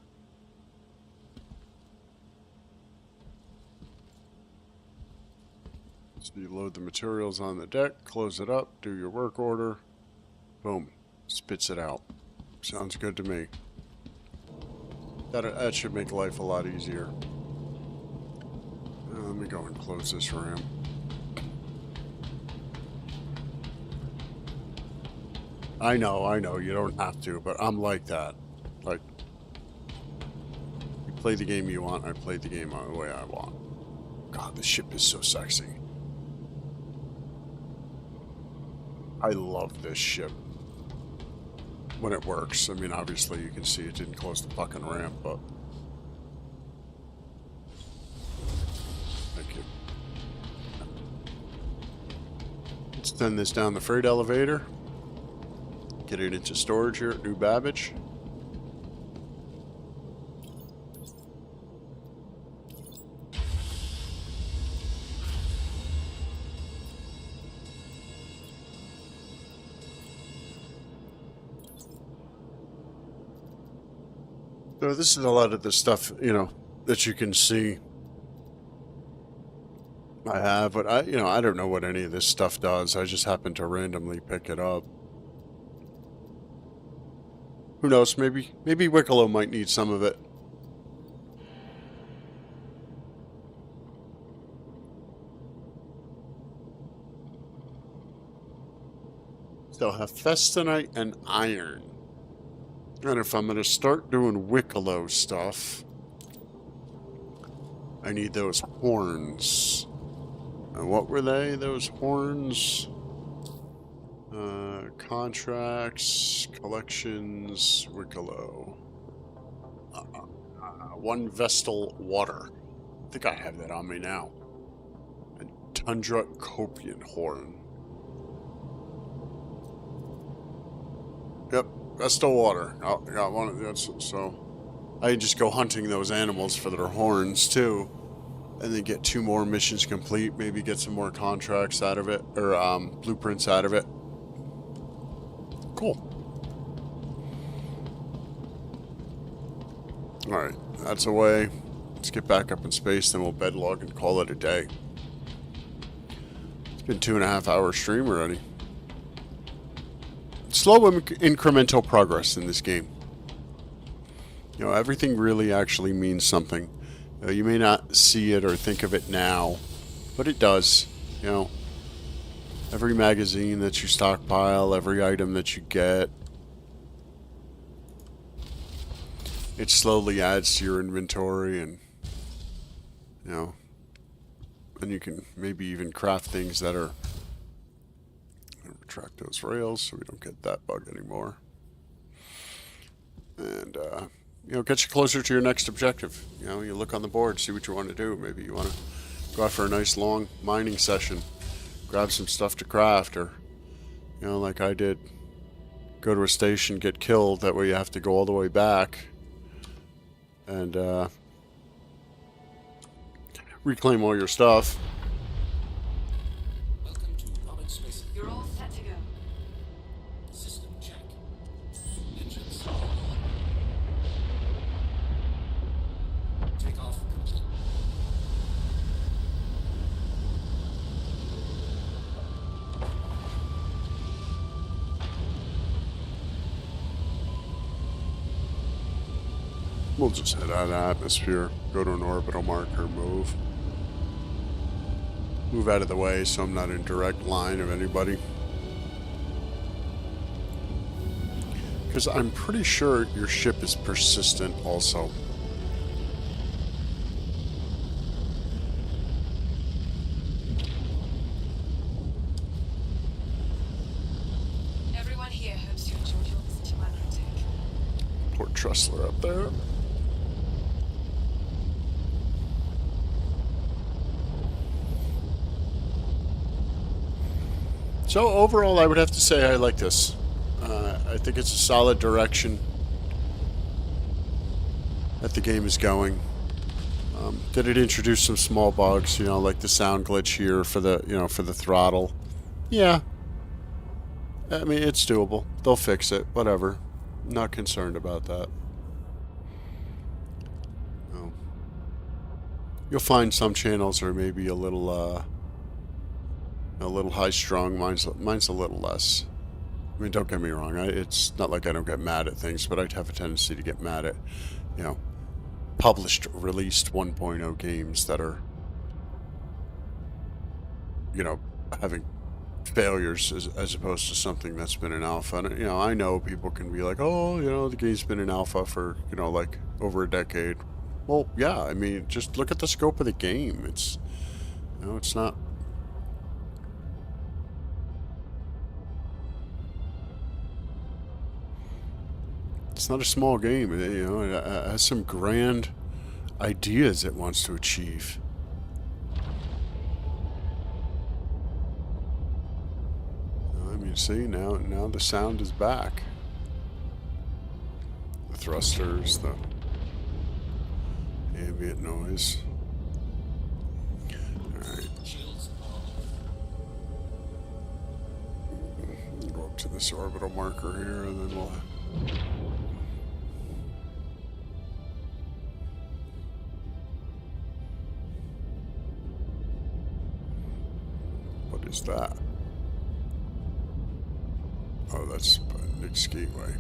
So you load the materials on the deck, close it up, do your work order, boom, spits it out. Sounds good to me. That should make life a lot easier. Let me go and close this RAM. I know, you don't have to, but I'm like that. Like, you play the game you want, I play the game the way I want. God, this ship is so sexy. I love this ship. When it works. I mean, obviously you can see it didn't close the fucking ramp, but... Thank you. Let's send this down the freight elevator. Get it into storage here at New Babbage. So this is a lot of the stuff, you know, that you can see I have, but I don't know what any of this stuff does. I just happen to randomly pick it up. Who knows? Maybe Wicklow might need some of it. So Hephaestonite and iron. And if I'm going to start doing Wicklow stuff, I need those horns. And what were they, those horns? Contracts, collections, Wicklow. One Vestal water. I think I have that on me now. And Tundra Copian horn. Yep. Vestal water. Oh, I got one of those. So I just go hunting those animals for their horns too, and then get 2 more missions complete. Maybe get some more contracts out of it, or blueprints out of it. Cool. All right, that's away. Let's get back up in space, then we'll bed log and call it a day. It's been 2.5 hour stream already. Slow incremental progress in this game. You know, everything really actually means something. You may not see it or think of it now, but it does. You know, every magazine that you stockpile, every item that you get, it slowly adds to your inventory, and you know, and you can maybe even craft things that are... Retract those rails so we don't get that bug anymore. And, you know, get you closer to your next objective. You know, you look on the board, see what you want to do. Maybe you want to go out for a nice long mining session, grab some stuff to craft, or, you know, like I did, go to a station, get killed. That way you have to go all the way back and reclaim all your stuff. Welcome to Robin Space. You're all set to go. System check. Engines. Take off complete. We'll just head out of atmosphere, go to an orbital marker, move out of the way so I'm not in direct line of anybody. Because I'm pretty sure your ship is persistent also. Everyone here hopes you enjoyed your visit to Microtech. Poor Tressler up there. So overall, I would have to say I like this. I think it's a solid direction that the game is going. Did it introduce some small bugs? You know, like the sound glitch here for the for the throttle. Yeah. I mean, it's doable. They'll fix it. Whatever. Not concerned about that. No. You'll find some channels are maybe a little high strung. Mine's a little less. I mean, don't get me wrong. It's not like I don't get mad at things, but I'd have a tendency to get mad at, you know, published, released 1.0 games that are, you know, having failures as opposed to something that's been in alpha. And I know people can be like, oh, the game's been in alpha for like over a decade. Well, yeah, I mean, just look at the scope of the game. It's it's not. It's not a small game. It has some grand ideas it wants to achieve. I mean, see, now the sound is back. The thrusters, the ambient noise. Alright. Shields are off. Go up to this orbital marker here, and then we'll... What is that? Oh, that's Nick's Gateway.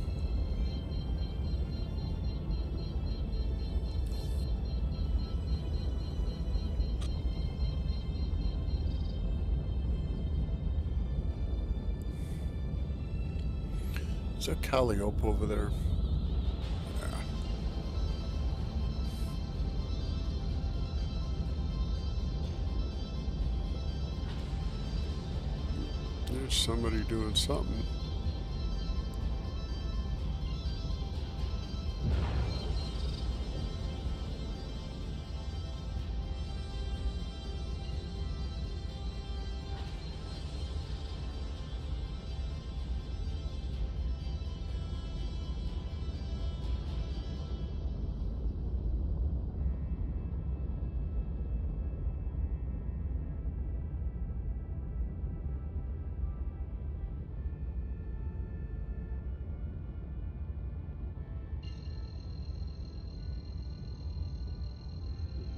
Is that Calliope over there? Yeah. There's somebody doing something.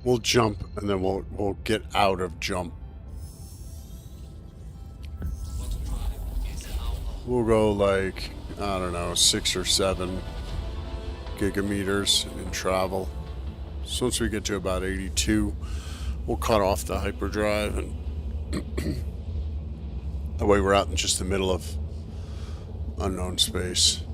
We'll jump, and then we'll get out of jump. Quantum drive is now on. We'll go like, I don't know, 6 or 7 gigameters in travel. So once we get to about 82, we'll cut off the hyperdrive, and that way we're out in just the middle of unknown space.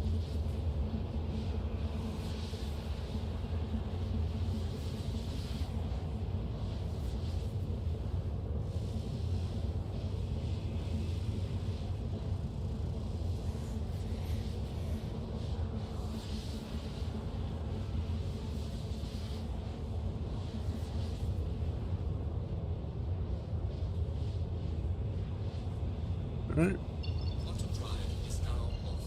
Right. Quantum drive is now off.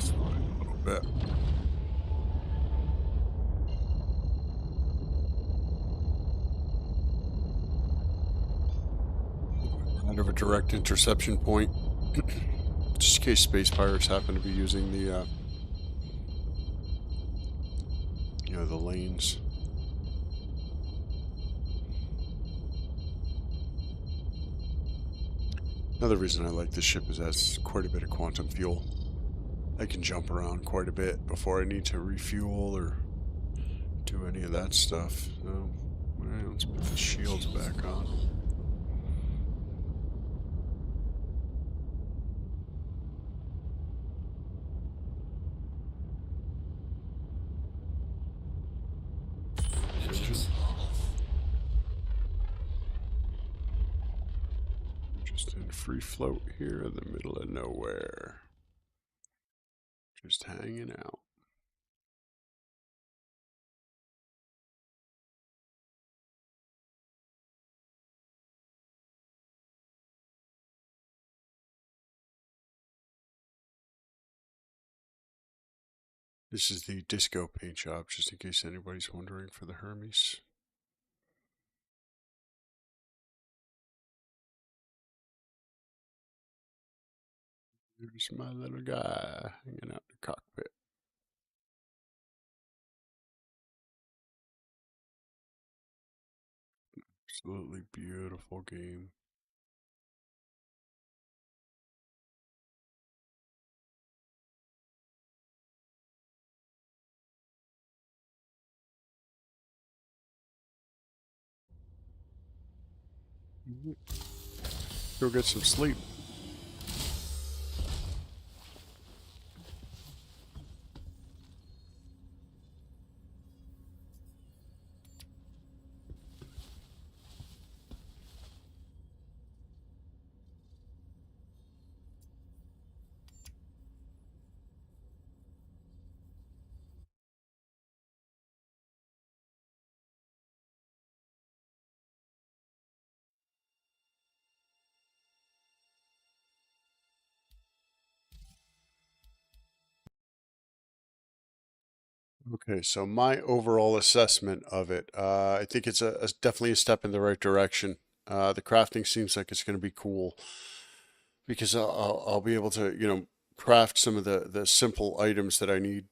Slow it a little bit. Out of a direct interception point, just in case space pirates happen to be using the, the lanes. Another reason I like this ship is that it's quite a bit of quantum fuel. I can jump around quite a bit before I need to refuel or do any of that stuff. So, well, let's put the shields back on. Engines are off. Just in free float here in the middle of nowhere. Just hanging out. This is the disco paint job, just in case anybody's wondering, for the Hermes. There's my little guy hanging out in the cockpit. Absolutely beautiful game. Go get some sleep. Okay, so my overall assessment of it, I think it's definitely a step in the right direction. The crafting seems like it's going to be cool because I'll be able to, craft some of the simple items that I need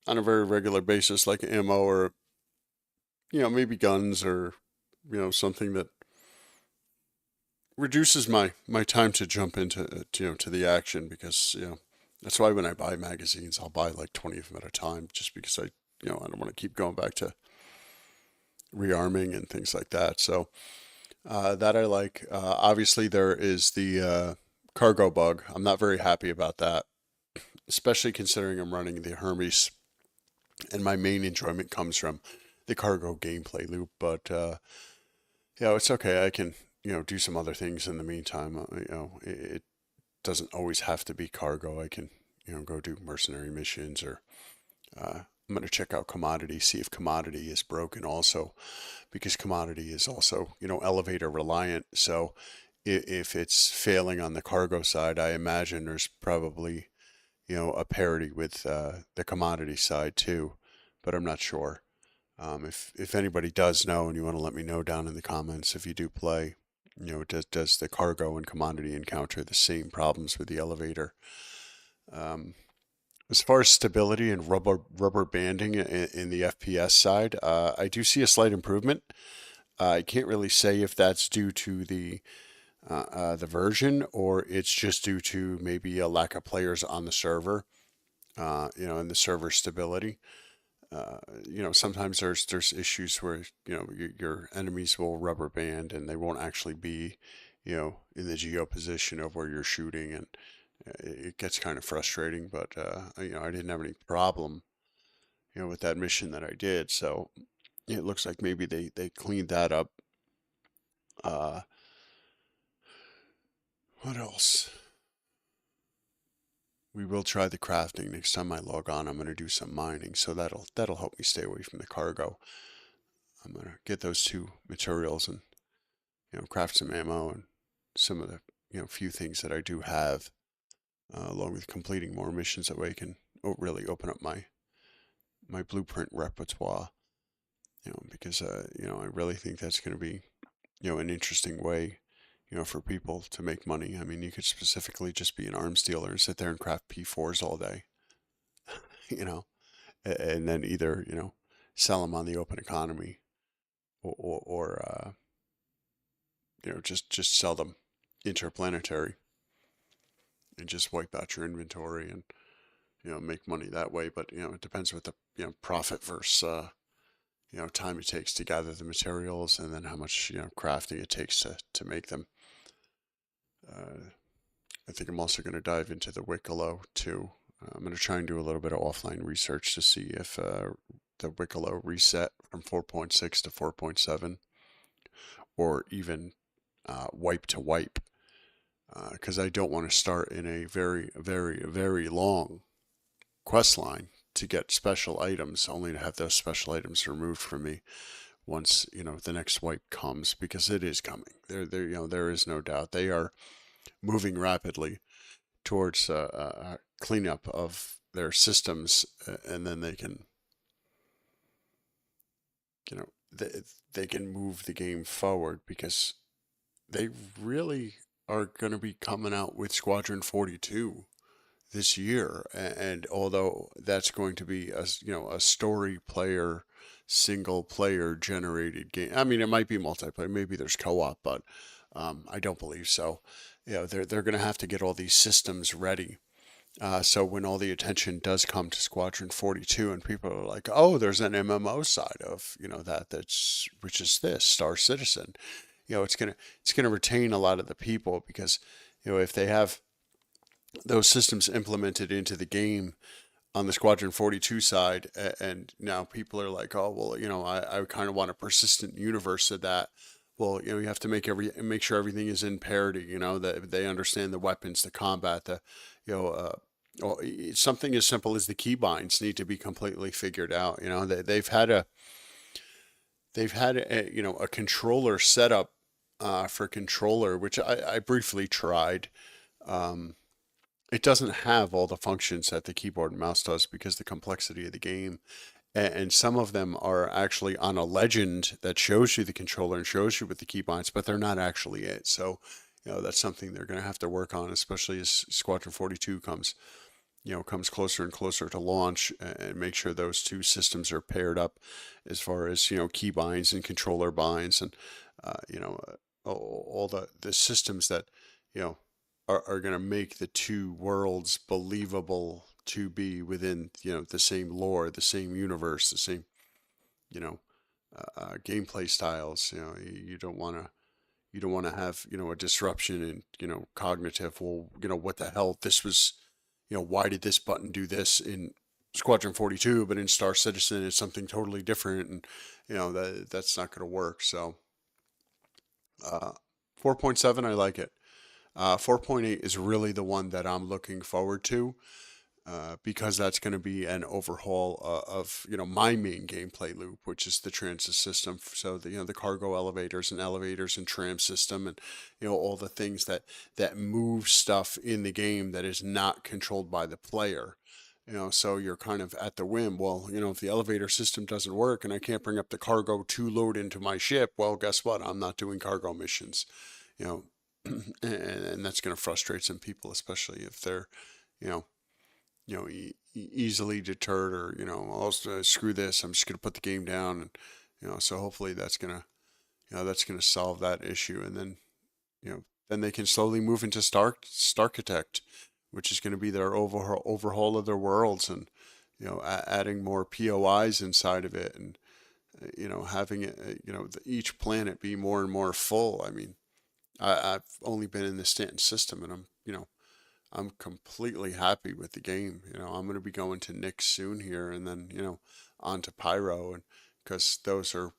on a very regular basis, like ammo or, maybe guns or, something that reduces my time to jump into, to the action because, that's why when I buy magazines, I'll buy like 20 of them at a time just because I don't want to keep going back to rearming and things like that. So that I like. Obviously, there is the cargo bug. I'm not very happy about that, especially considering I'm running the Hermes, and my main enjoyment comes from the cargo gameplay loop. But it's okay. I can do some other things in the meantime. It doesn't always have to be cargo. I can go do mercenary missions or I'm going to check out commodity, see if commodity is broken also, because commodity is also, elevator reliant. So if it's failing on the cargo side, I imagine there's probably, a parity with the commodity side too, but I'm not sure. If anybody does know and you want to let me know down in the comments if you do play, does the cargo and commodity encounter the same problems with the elevator? As far as stability and rubber banding in the FPS side, I do see a slight improvement. I can't really say if that's due to the version or it's just due to maybe a lack of players on the server, and the server stability. Sometimes there's issues where your enemies will rubber band and they won't actually be, in the geo position of where you're shooting, and it gets kind of frustrating. But I didn't have any problem, with that mission that I did. So it looks like maybe they cleaned that up. What else? We will try the crafting next time I log on. I'm going to do some mining, so that'll help me stay away from the cargo. I'm going to get those two materials and craft some ammo and some of the few things that I do have, along with completing more missions. That way I can really open up my blueprint repertoire. Because I really think that's going to be an interesting way for people to make money. I mean, you could specifically just be an arms dealer and sit there and craft P4s all day, and then either, sell them on the open economy or just sell them interplanetary and just wipe out your inventory and, make money that way. But, it depends what the, profit versus, time it takes to gather the materials and then how much, crafting it takes to make them. I think I'm also going to dive into the Wicklow too. I'm going to try and do a little bit of offline research to see if the Wicklow reset from 4.6 to 4.7 or even wipe to wipe, because I don't want to start in a very, very, very long quest line to get special items, only to have those special items removed from me once the next wipe comes, because it is coming. There is no doubt they are moving rapidly towards cleanup of their systems, and then they can, they can move the game forward because they really are going to be coming out with Squadron 42 this year. And although that's going to be a story player, single player generated game, I mean, it might be multiplayer, maybe there's co-op, but I don't believe so. They're going to have to get all these systems ready. So when all the attention does come to Squadron 42 and people are like, oh, there's an MMO side of, which is this Star Citizen, it's gonna retain a lot of the people because if they have those systems implemented into the game on the Squadron 42 side, and now people are like, oh well, I kind of want a persistent universe of that. Well, you have to make sure everything is in parity. That they understand the weapons, the combat, the well, something as simple as the keybinds need to be completely figured out. They've had a controller setup for controller, which I briefly tried. Um, it doesn't have all the functions that the keyboard and mouse does because the complexity of the game. And some of them are actually on a legend that shows you the controller and shows you with the keybinds, but they're not actually it. So, that's something they're going to have to work on, especially as Squadron 42 comes closer and closer to launch, and make sure those two systems are paired up as far as, keybinds and controller binds, and, all the systems that, you know, are going to make the two worlds believable to be within, the same lore, the same universe, the same, you know, gameplay styles. You don't want to have, a disruption in, cognitive. Well, what the hell? This was, why did this button do this in Squadron 42, but in Star Citizen it's something totally different, and that's not going to work. So, 4.7, I like it. 4.8 is really the one that I'm looking forward to, because that's going to be an overhaul of my main gameplay loop, which is the transit system. So the cargo elevators and tram system, and all the things that move stuff in the game that is not controlled by the player. So you're kind of at the whim. Well, if the elevator system doesn't work and I can't bring up the cargo to load into my ship, well, guess what? I'm not doing cargo missions. You know, and that's going to frustrate some people, especially if they're, you know, easily deterred, or oh, screw this, I'm just going to put the game down, and so hopefully that's gonna, that's gonna solve that issue, and then, then they can slowly move into Starchitect, which is going to be their overhaul of their worlds, and adding more POIs inside of it, and having it, each planet be more and more full. I mean, I've only been in the Stanton system, and I'm completely happy with the game. I'm going to be going to Nyx soon here, and then, on to Pyro, and because those are,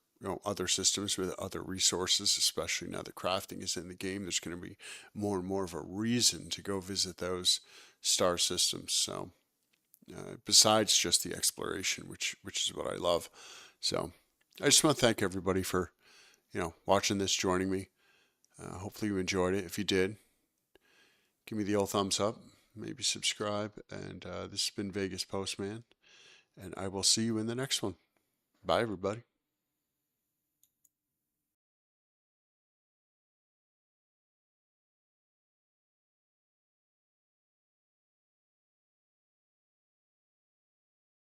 other systems with other resources, especially now that crafting is in the game, there's going to be more and more of a reason to go visit those star systems. So, besides just the exploration, which is what I love. So, I just want to thank everybody for, watching this, joining me. Hopefully you enjoyed it. If you did, give me the old thumbs up, maybe subscribe, and this has been Vegas Postman, and I will see you in the next one. Bye, everybody.